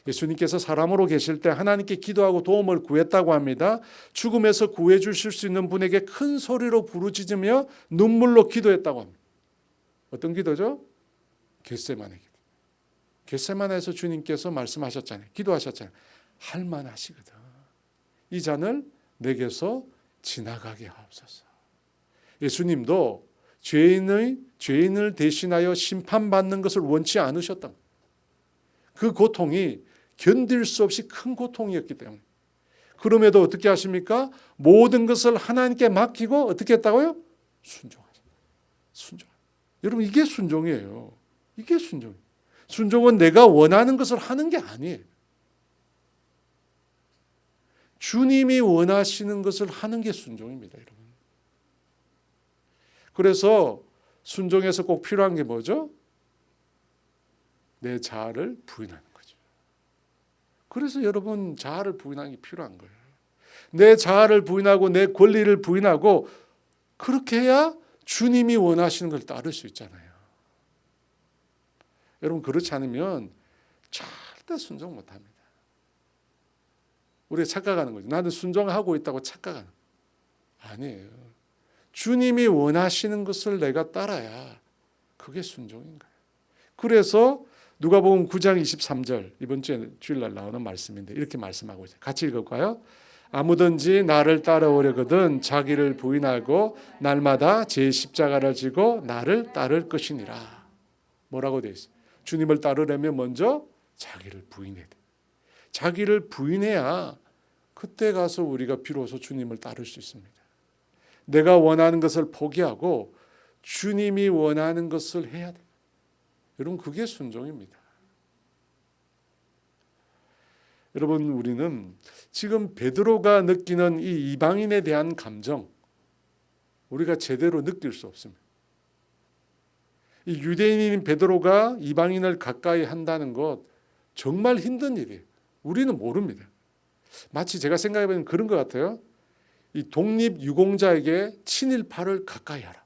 Speaker 1: 예수님께서 사람으로 계실 때 하나님께 기도하고 도움을 구했다고 합니다. 죽음에서 구해 주실 수 있는 분에게 큰 소리로 부르짖으며 눈물로 기도했다고 합니다. 어떤 기도죠? 겟세마네 기도. 겟세마네에서 주님께서 말씀하셨잖아요. 기도하셨잖아요. 할만하시거든. 이 잔을 내게서 지나가게 하옵소서. 예수님도 죄인을 대신하여 심판받는 것을 원치 않으셨던 그 고통이 견딜 수 없이 큰 고통이었기 때문에 그럼에도 어떻게 하십니까? 모든 것을 하나님께 맡기고 어떻게 했다고요? 순종하십니다. 순종. 여러분 이게 순종이에요. 이게 순종이에요. 순종은 내가 원하는 것을 하는 게 아니에요. 주님이 원하시는 것을 하는 게 순종입니다, 여러분. 그래서 순종에서 꼭 필요한 게 뭐죠? 내 자아를 부인하는 거죠. 그래서 여러분 자아를 부인하는 게 필요한 거예요. 내 자아를 부인하고 내 권리를 부인하고 그렇게 해야 주님이 원하시는 걸 따를 수 있잖아요. 여러분 그렇지 않으면 절대 순종 못합니다. 우리가 착각하는 거죠. 나는 순종하고 있다고 착각하는 거예요. 아니에요. 주님이 원하시는 것을 내가 따라야 그게 순종인 거예요. 그래서 누가복음 9장 23절 이번 주에 주일날 나오는 말씀인데 이렇게 말씀하고 있어요. 같이 읽을까요? 아무든지 나를 따라오려거든 자기를 부인하고 날마다 제 십자가를 지고 나를 따를 것이니라. 뭐라고 되어 있어요? 주님을 따르려면 먼저 자기를 부인해야 돼요. 자기를 부인해야 그때 가서 우리가 비로소 주님을 따를 수 있습니다. 내가 원하는 것을 포기하고 주님이 원하는 것을 해야 돼요. 여러분 그게 순종입니다. 여러분 우리는 지금 베드로가 느끼는 이 이방인에 대한 감정 우리가 제대로 느낄 수 없습니다. 이 유대인인 베드로가 이방인을 가까이 한다는 것 정말 힘든 일이에요. 우리는 모릅니다. 마치 제가 생각해보면 그런 것 같아요. 이 독립유공자에게 친일파를 가까이 하라.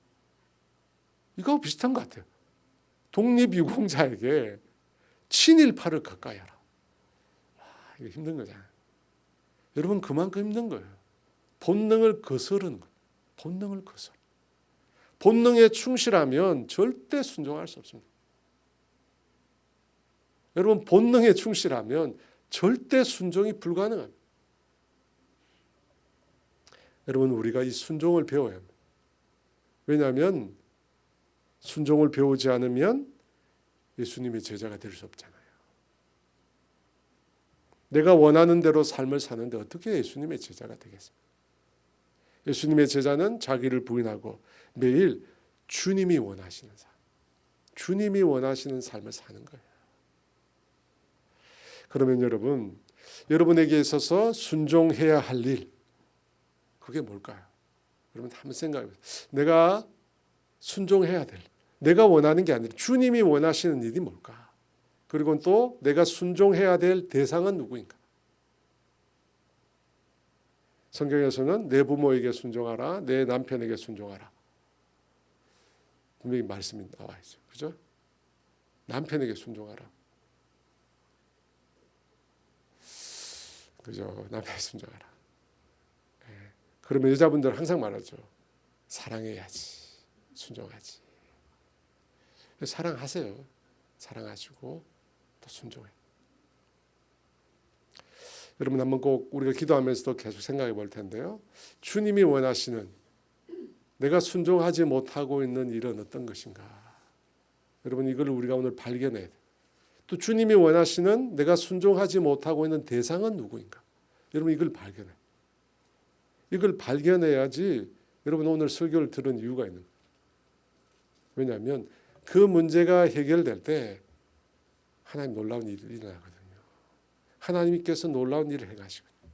Speaker 1: 이거하고 비슷한 것 같아요. 독립유공자에게 친일파를 가까이 하라. 이거 힘든 거잖아요. 여러분 그만큼 힘든 거예요. 본능을 거스르는 거예요. 본능을 거스르. 본능에 충실하면 절대 순종할 수 없습니다. 여러분 본능에 충실하면 절대 순종이 불가능합니다. 여러분 우리가 이 순종을 배워야 합니다. 왜냐하면 순종을 배우지 않으면 예수님의 제자가 될 수 없잖아요. 내가 원하는 대로 삶을 사는데 어떻게 예수님의 제자가 되겠습니까? 예수님의 제자는 자기를 부인하고 매일 주님이 원하시는 삶, 주님이 원하시는 삶을 사는 거예요. 그러면 여러분에게 있어서 순종해야 할 일, 그게 뭘까요? 여러분 한번 생각해 보세요. 내가 순종해야 될, 내가 원하는 게 아니라 주님이 원하시는 일이 뭘까? 그리고 또 내가 순종해야 될 대상은 누구인가? 성경에서는 내 부모에게 순종하라, 내 남편에게 순종하라. 분명히 말씀이 나와 있죠. 그죠? 남편에게 순종하라. 그죠? 남편에게 순종하라. 네. 그러면 여자분들은 항상 말하죠. 사랑해야지. 순종하지. 사랑하세요. 사랑하시고 또 순종해. 여러분 한번 꼭 우리가 기도하면서도 계속 생각해 볼 텐데요. 주님이 원하시는 내가 순종하지 못하고 있는 일은 어떤 것인가? 여러분 이걸 우리가 오늘 발견해야 돼요. 또 주님이 원하시는 내가 순종하지 못하고 있는 대상은 누구인가? 여러분 이걸 발견해. 이걸 발견해야지 여러분 오늘 설교를 들은 이유가 있는 거예요. 왜냐하면 그 문제가 해결될 때 하나님 놀라운 일이 일어나거든요. 하나님께서 놀라운 일을 행하시거든요.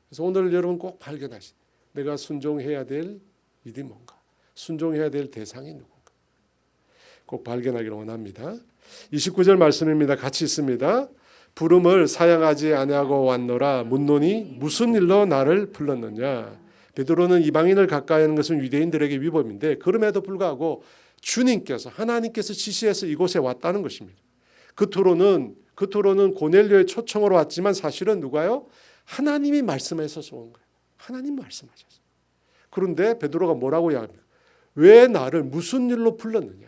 Speaker 1: 그래서 오늘 여러분 꼭 발견하시. 내가 순종해야 될 일이 뭔가? 순종해야 될 대상이 누군가? 꼭 발견하기를 원합니다. 29절 말씀입니다. 같이 있습니다. 부름을 사양하지 아니하고 왔노라 묻노니 무슨 일로 나를 불렀느냐. 베드로는 이방인을 가까이 하는 것은 유대인들에게 위법인데 그럼에도 불구하고 주님께서 하나님께서 지시해서 이곳에 왔다는 것입니다. 겉으로는 고넬료의 초청으로 왔지만 사실은 누가요? 하나님이 말씀하셔서 온 거예요. 하나님 말씀하셨어요. 그런데 베드로가 뭐라고 이야기합니까? 왜 나를 무슨 일로 불렀느냐?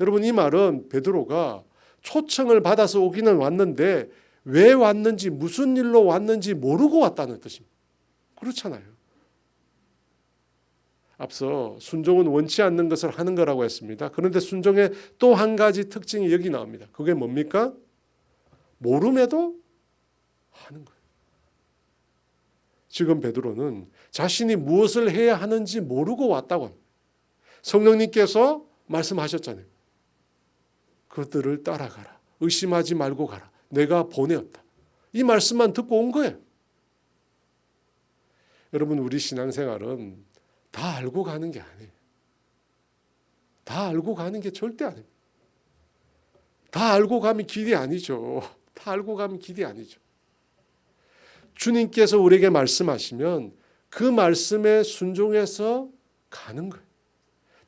Speaker 1: 여러분 이 말은 베드로가 초청을 받아서 오기는 왔는데 왜 왔는지 무슨 일로 왔는지 모르고 왔다는 뜻입니다. 그렇잖아요. 앞서 순종은 원치 않는 것을 하는 거라고 했습니다. 그런데 순종의 또 한 가지 특징이 여기 나옵니다. 그게 뭡니까? 모름에도 하는 거예요. 지금 베드로는 자신이 무엇을 해야 하는지 모르고 왔다고 합니다. 성령님께서 말씀하셨잖아요. 그들을 따라가라. 의심하지 말고 가라. 내가 보내었다. 이 말씀만 듣고 온 거예요. 여러분 우리 신앙생활은 다 알고 가는 게 아니에요. 다 알고 가는 게 절대 아닙니다. 다 알고 가면 길이 아니죠. 다 알고 가면 길이 아니죠. 주님께서 우리에게 말씀하시면 그 말씀에 순종해서 가는 거예요.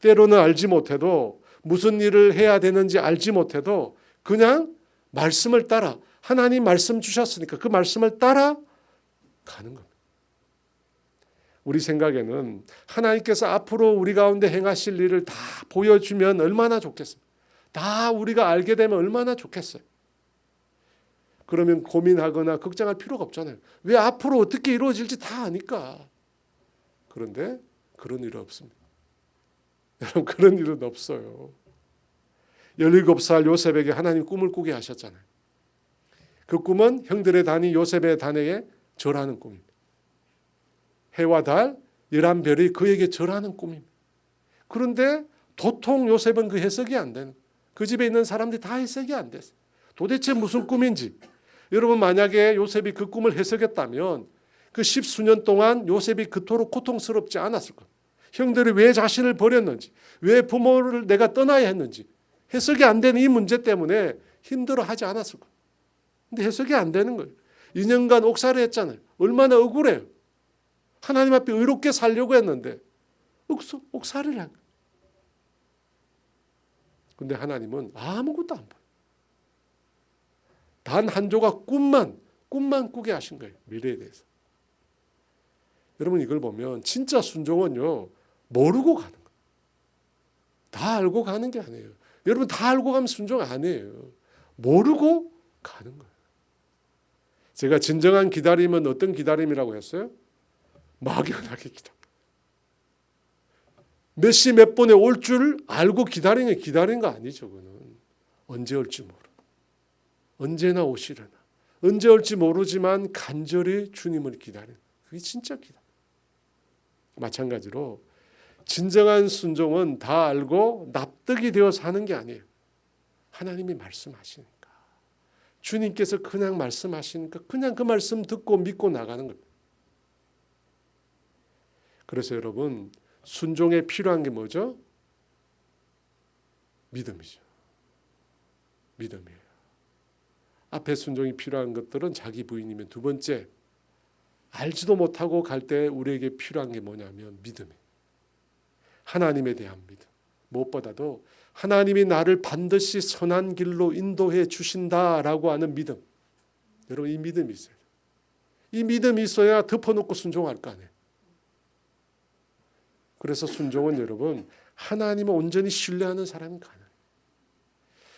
Speaker 1: 때로는 알지 못해도 무슨 일을 해야 되는지 알지 못해도 그냥 말씀을 따라 하나님 말씀 주셨으니까 그 말씀을 따라 가는 겁니다. 우리 생각에는 하나님께서 앞으로 우리 가운데 행하실 일을 다 보여주면 얼마나 좋겠습니까? 다 우리가 알게 되면 얼마나 좋겠어요. 그러면 고민하거나 걱정할 필요가 없잖아요. 왜 앞으로 어떻게 이루어질지 다 아니까. 그런데 그런 일은 없습니다. 여러분 그런 일은 없어요. 17살 요셉에게 하나님 꿈을 꾸게 하셨잖아요. 그 꿈은 형들의 단이 요셉의 단에게 절하는 꿈입니다. 해와 달, 11별이 그에게 절하는 꿈입니다. 그런데 도통 요셉은 그 해석이 안 되는, 그 집에 있는 사람들이 다 해석이 안 됐어요. 도대체 무슨 꿈인지. 여러분 만약에 요셉이 그 꿈을 해석했다면 그 10수년 동안 요셉이 그토록 고통스럽지 않았을 거예요. 형들이 왜 자신을 버렸는지, 왜 부모를 내가 떠나야 했는지 해석이 안 되는 이 문제 때문에 힘들어하지 않았을 거예요. 근데 해석이 안 되는 거예요. 2년간 옥살이 했잖아요. 얼마나 억울해요. 하나님 앞에 의롭게 살려고 했는데 옥살이를 한 거예요. 근데 하나님은 아무것도 안 보여요. 단 한 조각 꿈만 꾸게 하신 거예요. 미래에 대해서. 여러분 이걸 보면 진짜 순종은요. 모르고 가는 거예요. 다 알고 가는 게 아니에요. 여러분 다 알고 가면 순종 아니에요. 모르고 가는 거예요. 제가 진정한 기다림은 어떤 기다림이라고 했어요? 막연하게 기다려. 몇 시 몇 분에 올 줄 알고 기다린 거 아니죠. 그거는. 언제 올지 모르. 언제나 오시려나. 언제 올지 모르지만 간절히 주님을 기다리는. 그게 진짜 기다림. 마찬가지로 진정한 순종은 다 알고 납득이 되어서 하는 게 아니에요. 하나님이 말씀하시니까. 주님께서 그냥 말씀하시니까 그냥 그 말씀 듣고 믿고 나가는 겁니다. 그래서 여러분 순종에 필요한 게 뭐죠? 믿음이죠. 믿음이에요. 앞에 순종이 필요한 것들은 자기 부인이면 두 번째 알지도 못하고 갈 때 우리에게 필요한 게 뭐냐면 믿음이에요. 하나님에 대한 믿음.
Speaker 2: 무엇보다도 하나님이 나를 반드시 선한 길로 인도해 주신다라고 하는 믿음. 여러분, 이 믿음이 있어요. 이 믿음이 있어야 덮어놓고 순종할 거 아니에요. 그래서 순종은 여러분, 하나님을 온전히 신뢰하는 사람이 가능해요.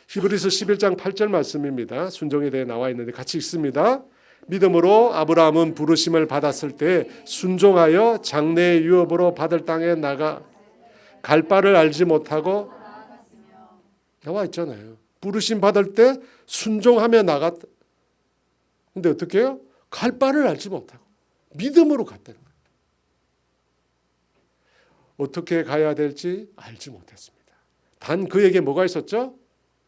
Speaker 2: 히브리서 11장 8절 말씀입니다. 순종에 대해 나와 있는데 같이 읽습니다. 믿음으로 아브라함은 부르심을 받았을 때 순종하여 장래의 유업으로 받을 땅에 나가 갈 바를 알지 못하고, 나와 있잖아요. 부르심 받을 때 순종하며 나갔다. 근데 어떻게 해요? 갈 바를 알지 못하고 믿음으로 갔다는 거예요. 어떻게 가야 될지 알지 못했습니다. 단 그에게 뭐가 있었죠?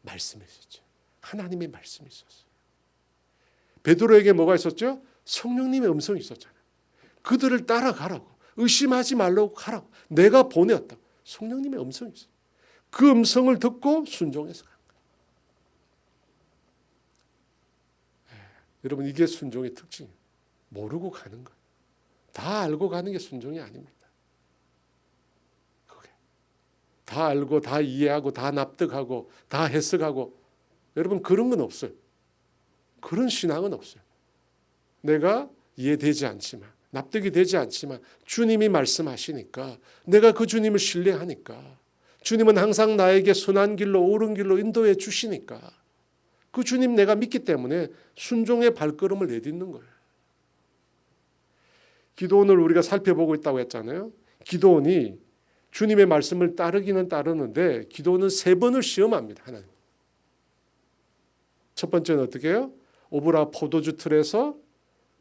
Speaker 2: 말씀이 있었죠. 하나님의 말씀이 있었어요. 베드로에게 뭐가 있었죠? 성령님의 음성이 있었잖아요. 그들을 따라가라고, 의심하지 말라고 가라고, 내가 보내었다고. 성령님의 음성이 있어요. 그 음성을 듣고 순종해서 간 거예요. 여러분, 이게 순종의 특징이에요. 모르고 가는 거예요. 다 알고 가는 게 순종이 아닙니다. 그게 다 알고 다 이해하고 다 납득하고 다 해석하고, 여러분, 그런 건 없어요. 그런 신앙은 없어요. 내가 이해되지 않지만, 납득이 되지 않지만 주님이 말씀하시니까, 내가 그 주님을 신뢰하니까, 주님은 항상 나에게 선한 길로 옳은 길로 인도해 주시니까, 그 주님 내가 믿기 때문에 순종의 발걸음을 내딛는 거예요. 기도원을 우리가 살펴보고 있다고 했잖아요. 기도원이 주님의 말씀을 따르기는 따르는데 기도원은 3번을 시험합니다. 하나님. 첫 번째는 어떻게 해요? 오브라 포도주 틀에서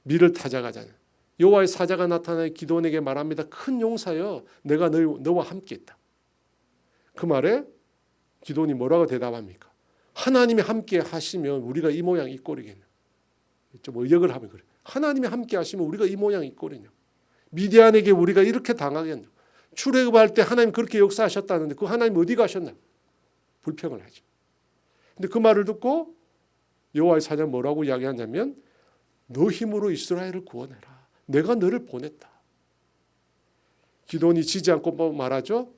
Speaker 2: 밀을 타작하잖아요. 여호와의 사자가 나타나 기도원에게 말합니다. 큰 용사여, 내가 너와 함께 있다. 그 말에 기도원이 뭐라고 대답합니까? 하나님이 함께 하시면 우리가 이 모양 이 꼴이겠냐. 좀 의역을 하면 그래. 하나님이 함께 하시면 우리가 이 모양 이 꼴이냐. 미디안에게 우리가 이렇게 당하겠냐. 출애굽할 때 하나님 그렇게 역사하셨다는데 그 하나님 어디 가셨나. 불평을 하죠. 근데 그 말을 듣고 여호와의 사자는 뭐라고 이야기하냐면, 너 힘으로 이스라엘을 구원해라. 내가 너를 보냈다. 기도원이 지지 않고 말하죠.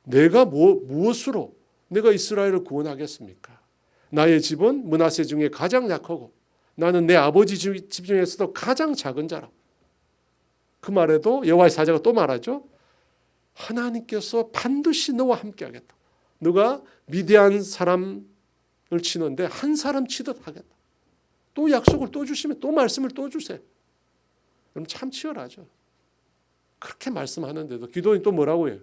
Speaker 2: 내가 무엇으로 내가 이스라엘을 구원하겠습니까? 나의 집은 므낫세 중에 가장 약하고 나는 내 아버지 집 중에서도 가장 작은 자라. 그 말에도 여호와의 사자가 또 말하죠. 하나님께서 반드시 너와 함께 하겠다. 너가 미디안 사람을 치는데 한 사람 치듯 하겠다. 또 약속을 또 주시면 또 말씀을 또 주세요. 그럼 참 치열하죠. 그렇게 말씀하는데도 기도원이 또 뭐라고 해요?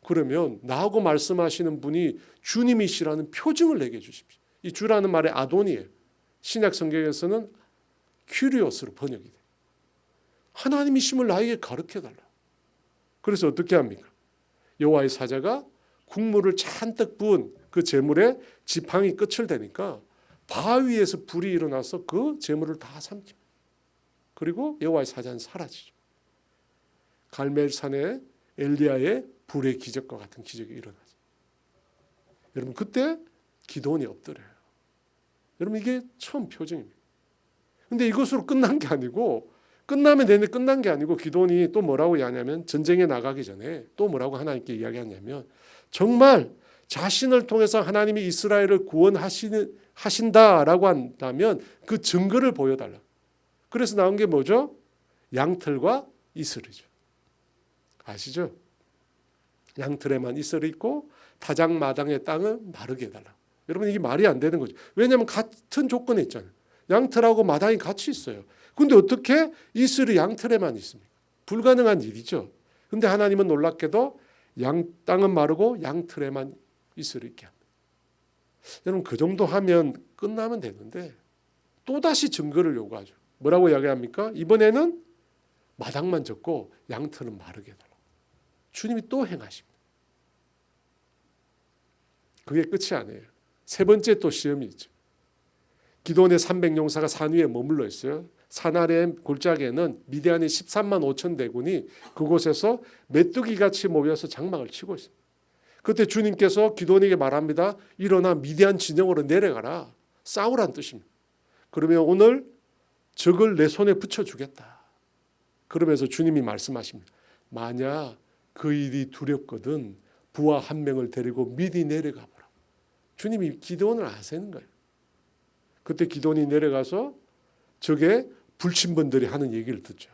Speaker 2: 그러면 나하고 말씀하시는 분이 주님이시라는 표징을 내게 주십시오. 이 주라는 말의 아도니에요. 신약 성경에서는 큐리오스로 번역이 돼요. 하나님이심을 나에게 가르쳐달라. 그래서 어떻게 합니까? 여호와의 사자가 국물을 잔뜩 부은 그 제물에 지팡이 끝을 대니까 바위에서 불이 일어나서 그 제물을 다 삼킵니다. 그리고 여호와의 사자는 사라지죠. 갈멜산에 엘리야의 불의 기적과 같은 기적이 일어나죠. 여러분, 그때 기도원이 엎드려요. 여러분, 이게 처음 표징입니다. 그런데 이것으로 끝난 게 아니고, 끝나면 되는데 끝난 게 아니고, 기도원이 또 뭐라고 이야기하냐면, 전쟁에 나가기 전에 또 뭐라고 하나님께 이야기하냐면, 정말 자신을 통해서 하나님이 이스라엘을 구원하신다라고 한다면 그 증거를 보여달라. 그래서 나온 게 뭐죠? 양털과 이슬이죠. 아시죠? 양털에만 이슬이 있고 타작마당의 땅은 마르게 해달라. 여러분, 이게 말이 안 되는 거죠. 왜냐하면 같은 조건에 있잖아요. 양털하고 마당이 같이 있어요. 그런데 어떻게 이슬이 양털에만 있습니까? 불가능한 일이죠. 그런데 하나님은 놀랍게도 땅은 마르고 양털에만 이슬이 있게 합니다. 여러분, 그 정도 하면 끝나면 되는데 또다시 증거를 요구하죠. 뭐라고 이야기합니까? 이번에는 마당만 졌고 양털은 마르게 해달라고. 주님이 또 행하십니다. 그게 끝이 아니에요. 3번째 또 시험이 있죠. 기도원의 300용사가 산 위에 머물러 있어요. 산 아래 골짜기에는 미디안의 13만 5천 대군이 그곳에서 메뚜기같이 모여서 장막을 치고 있습니다. 그때 주님께서 기도원에게 말합니다. 일어나 미디안 진영으로 내려가라. 싸우란 뜻입니다. 그러면 오늘 적을 내 손에 붙여주겠다. 그러면서 주님이 말씀하십니다. 만약 그 일이 두렵거든 부하 한 명을 데리고 미리 내려가 보라. 주님이 기드온을 아시는 거예요. 그때 기드온이 내려가서 저게 불침번들이 하는 얘기를 듣죠.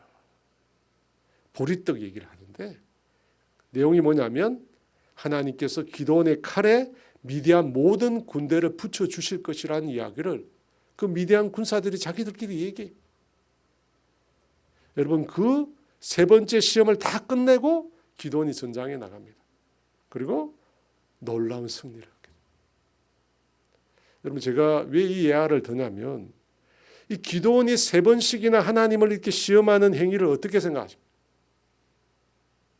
Speaker 2: 보리떡 얘기를 하는데 내용이 뭐냐면 하나님께서 기드온의 칼에 미디안 모든 군대를 붙여주실 것이라는 이야기를 그 미디안 군사들이 자기들끼리 얘기해요. 여러분 그 세 번째 시험을 다 끝내고 기드온이 전장에 나갑니다. 그리고 놀라운 승리를 하게 돼요. 여러분 제가 왜 이 예화를 드냐면 이 기드온이 세 번씩이나 하나님을 이렇게 시험하는 행위를 어떻게 생각하십니까?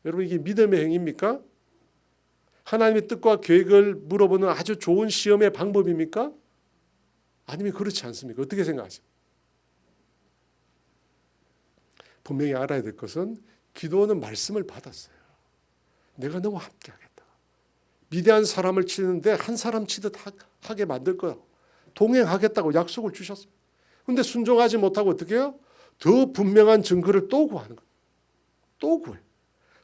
Speaker 2: 여러분 이게 믿음의 행위입니까? 하나님의 뜻과 계획을 물어보는 아주 좋은 시험의 방법입니까? 아니면 그렇지 않습니까? 어떻게 생각하십니까? 분명히 알아야 될 것은 기드온은 말씀을 받았어요. 내가 너와 함께하겠다. 미대한 사람을 치는데 한 사람 치듯 하게 만들 거야. 동행하겠다고 약속을 주셨습니다. 그런데 순종하지 못하고 어떻게 해요? 더 분명한 증거를 또 구하는 거예요. 또 구해요.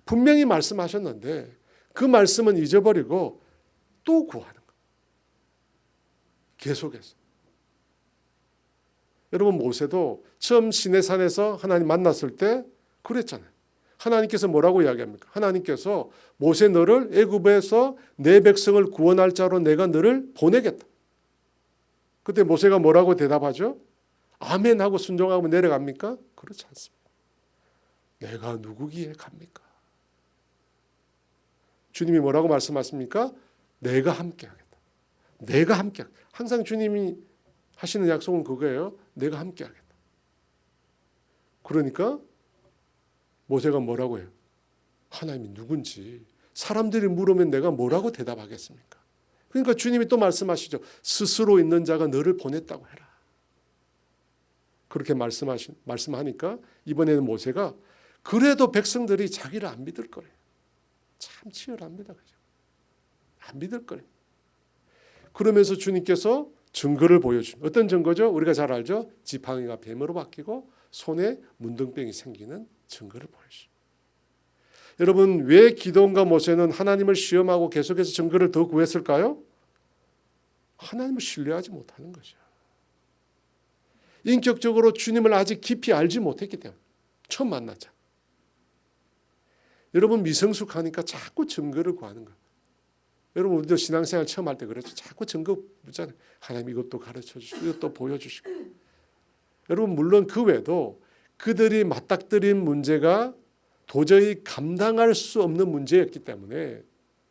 Speaker 2: 분명히 말씀하셨는데 그 말씀은 잊어버리고 또 구하는 거예요. 계속해서. 여러분 모세도 처음 시내산에서 하나님 만났을 때 그랬잖아요. 하나님께서 뭐라고 이야기합니까? 하나님께서 모세 너를 애굽에서 내 백성을 구원할 자로 내가 너를 보내겠다. 그때 모세가 뭐라고 대답하죠? 아멘 하고 순종하고 내려갑니까? 그렇지 않습니다. 내가 누구기에 갑니까? 주님이 뭐라고 말씀하십니까? 내가 함께하겠다. 내가 함께하겠다. 항상 주님이 하시는 약속은 그거예요. 내가 함께하겠다. 그러니까 모세가 뭐라고 해요? 하나님이 누군지 사람들이 물으면 내가 뭐라고 대답하겠습니까? 그러니까 주님이 또 말씀하시죠. 스스로 있는 자가 너를 보냈다고 해라. 그렇게 말씀하니까 이번에는 모세가 그래도 백성들이 자기를 안 믿을 거예요. 참 치열합니다. 그죠? 안 믿을 거예요. 그러면서 주님께서 증거를 보여준 어떤 증거죠? 우리가 잘 알죠? 지팡이가 뱀으로 바뀌고 손에 문둥병이 생기는 증거를 보여주죠. 여러분 왜 기드온과 모세는 하나님을 시험하고 계속해서 증거를 더 구했을까요? 하나님을 신뢰하지 못하는 거죠. 인격적으로 주님을 아직 깊이 알지 못했기 때문에 처음 만났죠. 여러분 미성숙하니까 자꾸 증거를 구하는 거예요. 여러분 우리도 신앙생활 처음 할 때 그렇죠. 자꾸 증거 묻잖아요. 하나님 이것도 가르쳐 주시고 이것도 보여주시고. 여러분 물론 그 외에도 그들이 맞닥뜨린 문제가 도저히 감당할 수 없는 문제였기 때문에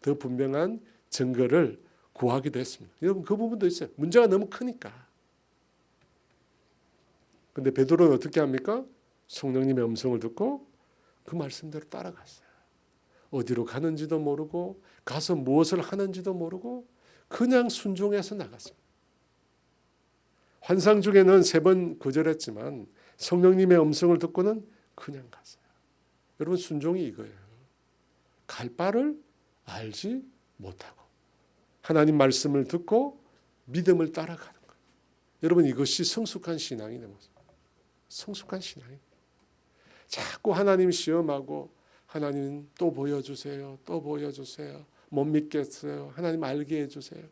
Speaker 2: 더 분명한 증거를 구하기도 했습니다. 여러분 그 부분도 있어요. 문제가 너무 크니까. 그런데 베드로는 어떻게 합니까? 성령님의 음성을 듣고 그 말씀대로 따라갔어요. 어디로 가는지도 모르고 가서 무엇을 하는지도 모르고 그냥 순종해서 나갔습니다. 환상 중에는 3번 거절했지만 성령님의 음성을 듣고는 그냥 갔어요. 여러분 순종이 이거예요. 갈 바를 알지 못하고 하나님 말씀을 듣고 믿음을 따라가는 거예요. 여러분 이것이 성숙한 신앙이 되는 거죠. 성숙한 신앙이. 자꾸 하나님 시험하고 하나님 또 보여주세요. 또 보여주세요. 못 믿겠어요. 하나님 알게 해주세요.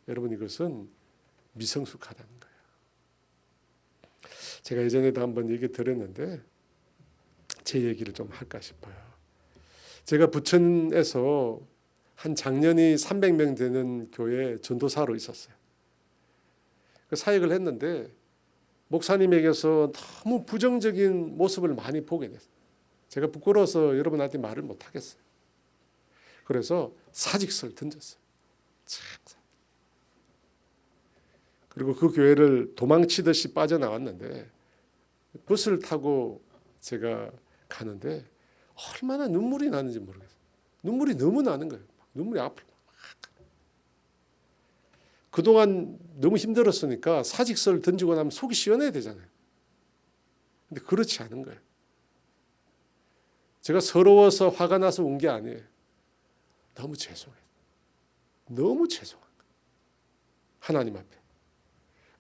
Speaker 2: 여러분 이것은 미성숙하다는 거예요. 제가 예전에도 한번 얘기 드렸는데 제 얘기를 좀 할까 싶어요. 제가 부천에서 한 장년이 300명 되는 교회 전도사로 있었어요. 그 사역을 했는데 목사님에게서 너무 부정적인 모습을 많이 보게 됐어요. 제가 부끄러워서 여러분한테 말을 못 하겠어요. 그래서 사직서를 던졌어요. 참. 그리고 그 교회를 도망치듯이 빠져나왔는데 버스를 타고 제가 가는데 얼마나 눈물이 나는지 모르겠어요. 눈물이 너무 나는 거예요. 눈물이 앞으로 막. 그동안 너무 힘들었으니까 사직서를 던지고 나면 속이 시원해야 되잖아요. 근데 그렇지 않은 거예요. 제가 서러워서 화가 나서 온 게 아니에요. 너무 죄송해요. 너무 죄송한 거예요. 하나님 앞에.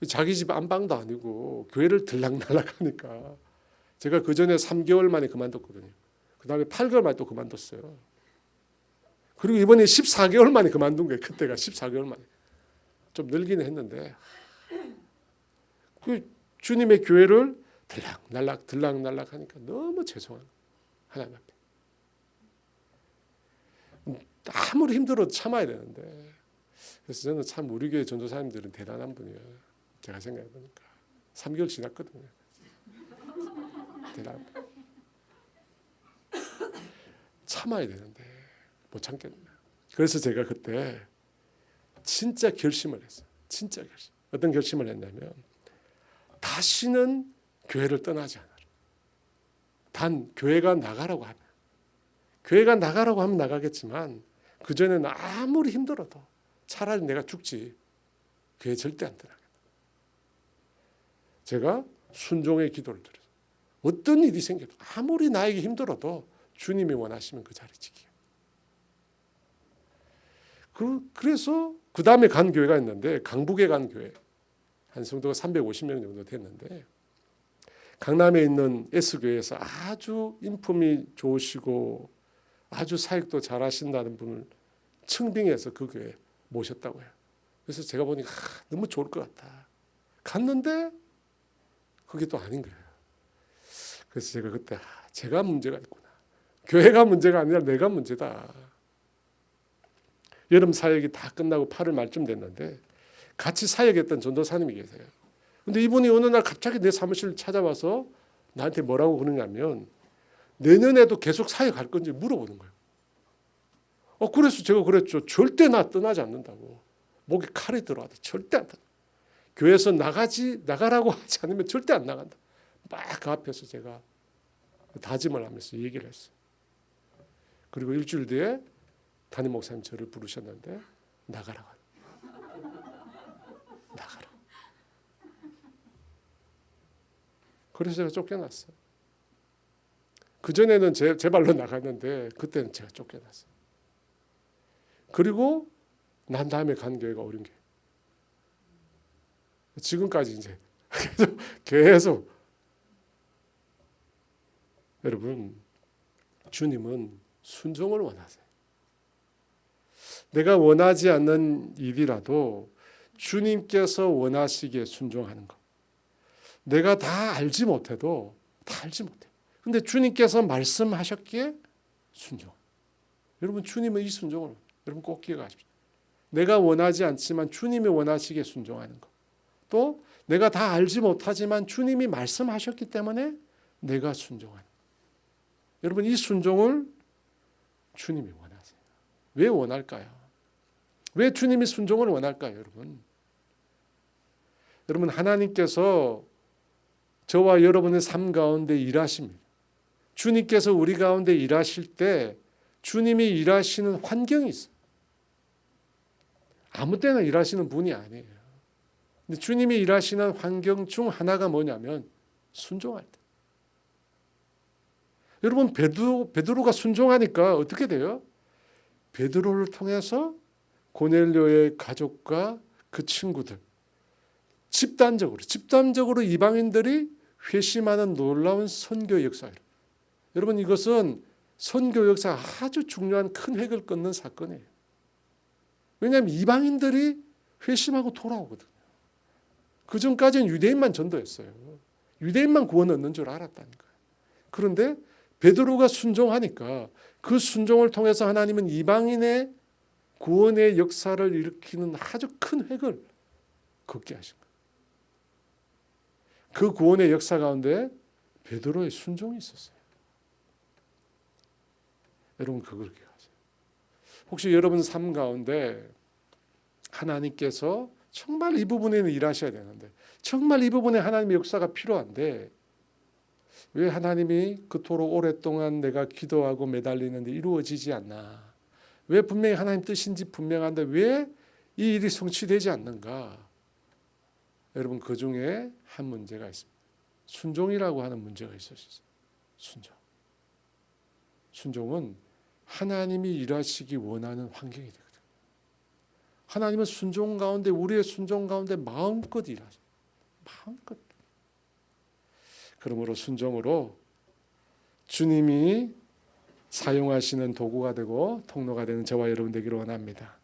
Speaker 2: 자기 집 안방도 아니고 교회를 들락날락 하니까 제가 그 전에 3개월 만에 그만뒀거든요. 그 다음에 8개월 만에 또 그만뒀어요. 그리고 이번에 14개월 만에 그만둔 거예요. 그때가 14개월 만에. 좀 늘기는 했는데 그 주님의 교회를 들락날락 하니까 너무 죄송한 거예요. 하나님 앞에. 아무리 힘들어도 참아야 되는데. 그래서 저는 참 우리 교회 전도사님들은 대단한 분이에요. 제가 생각해 보니까 3개월 지났거든요. 대단한 분. 참아야 되는데 못 참겠네요. 그래서 제가 그때 진짜 결심을 했어요. 진짜 결심. 어떤 결심을 했냐면 다시는 교회를 떠나지 않아라. 단 교회가 나가라고 하면 교회가 나가라고 하면 나가겠지만 그전에는 아무리 힘들어도 차라리 내가 죽지 교회 절대 안 떠나겠다. 제가 순종의 기도를 드렸어요. 어떤 일이 생겨도 아무리 나에게 힘들어도 주님이 원하시면 그 자리 지키게. 그래서 그 다음에 간 교회가 있는데 강북에 간 교회. 한 성도가 350명 정도 됐는데 강남에 있는 S교회에서 아주 인품이 좋으시고 아주 사역도 잘하신다는 분을 청빙해서 그 교회에 모셨다고 해요. 그래서 제가 보니까 너무 좋을 것 같다. 갔는데 그게 또 아닌 거예요. 그래서 제가 그때 제가 문제가 있구나. 교회가 문제가 아니라 내가 문제다. 여름 사역이 다 끝나고 8월 말쯤 됐는데 같이 사역했던 전도사님이 계세요. 근데 이분이 어느 날 갑자기 내 사무실을 찾아와서 나한테 뭐라고 그러냐면 내년에도 계속 사역할 건지 물어보는 거예요. 그래서 제가 그랬죠. 절대 나 떠나지 않는다고. 목에 칼이 들어와도 절대 안 떠나. 교회에서 나가라고 하지 않으면 절대 안 나간다. 막 그 앞에서 제가 다짐을 하면서 얘기를 했어요. 그리고 일주일 뒤에 담임 목사님 저를 부르셨는데 나가라고. 나가라. 그래서 제가 쫓겨났어요. 그전에는 제 발로 나갔는데 그때는 제가 쫓겨났어요. 그리고 난 다음에 간 교회가 어린교회. 지금까지 이제 계속 여러분 주님은 순종을 원하세요. 내가 원하지 않는 일이라도 주님께서 원하시기에 순종하는 것. 내가 다 알지 못해도 다 알지 못해. 근데 주님께서 말씀하셨기에 순종. 여러분 주님은 이 순종을 여러분 꼭 기억하십시오. 내가 원하지 않지만 주님이 원하시기에 순종하는 것. 또 내가 다 알지 못하지만 주님이 말씀하셨기 때문에 내가 순종하는 것. 여러분 이 순종을 주님이 원하세요. 왜 원할까요? 왜 주님이 순종을 원할까요, 여러분? 여러분 하나님께서 저와 여러분의 삶 가운데 일하십니다. 주님께서 우리 가운데 일하실 때 주님이 일하시는 환경이 있어요. 아무 때나 일하시는 분이 아니에요. 근데 주님이 일하시는 환경 중 하나가 뭐냐면 순종할 때. 여러분 베드로가 순종하니까 어떻게 돼요? 베드로를 통해서 고넬료의 가족과 그 친구들 집단적으로 이방인들이 회심하는 놀라운 선교 역사예요. 여러분 이것은 선교 역사 아주 중요한 큰 획을 끊는 사건이에요. 왜냐하면 이방인들이 회심하고 돌아오거든요. 그 전까지는 유대인만 전도했어요. 유대인만 구원 얻는 줄 알았다니까요. 그런데 베드로가 순종하니까 그 순종을 통해서 하나님은 이방인의 구원의 역사를 일으키는 아주 큰 획을 걷게 하신 거예요. 그 구원의 역사 가운데 베드로의 순종이 있었어요. 여러분 그걸 기억하세요. 혹시 여러분 삶 가운데 하나님께서 정말 이 부분에는 일하셔야 되는데 정말 이 부분에 하나님의 역사가 필요한데 왜 하나님이 그토록 오랫동안 내가 기도하고 매달리는데 이루어지지 않나? 왜 분명히 하나님 뜻인지 분명한데 왜 이 일이 성취되지 않는가? 여러분 그 중에 한 문제가 있습니다. 순종이라고 하는 문제가 있었어요. 순종은 하나님이 일하시기 원하는 환경이 되거든요. 하나님은 순종 가운데 우리의 순종 가운데 마음껏 일하셔요. 마음껏. 그러므로 순종으로 주님이
Speaker 1: 사용하시는 도구가 되고 통로가 되는 저와 여러분 되기를 원합니다.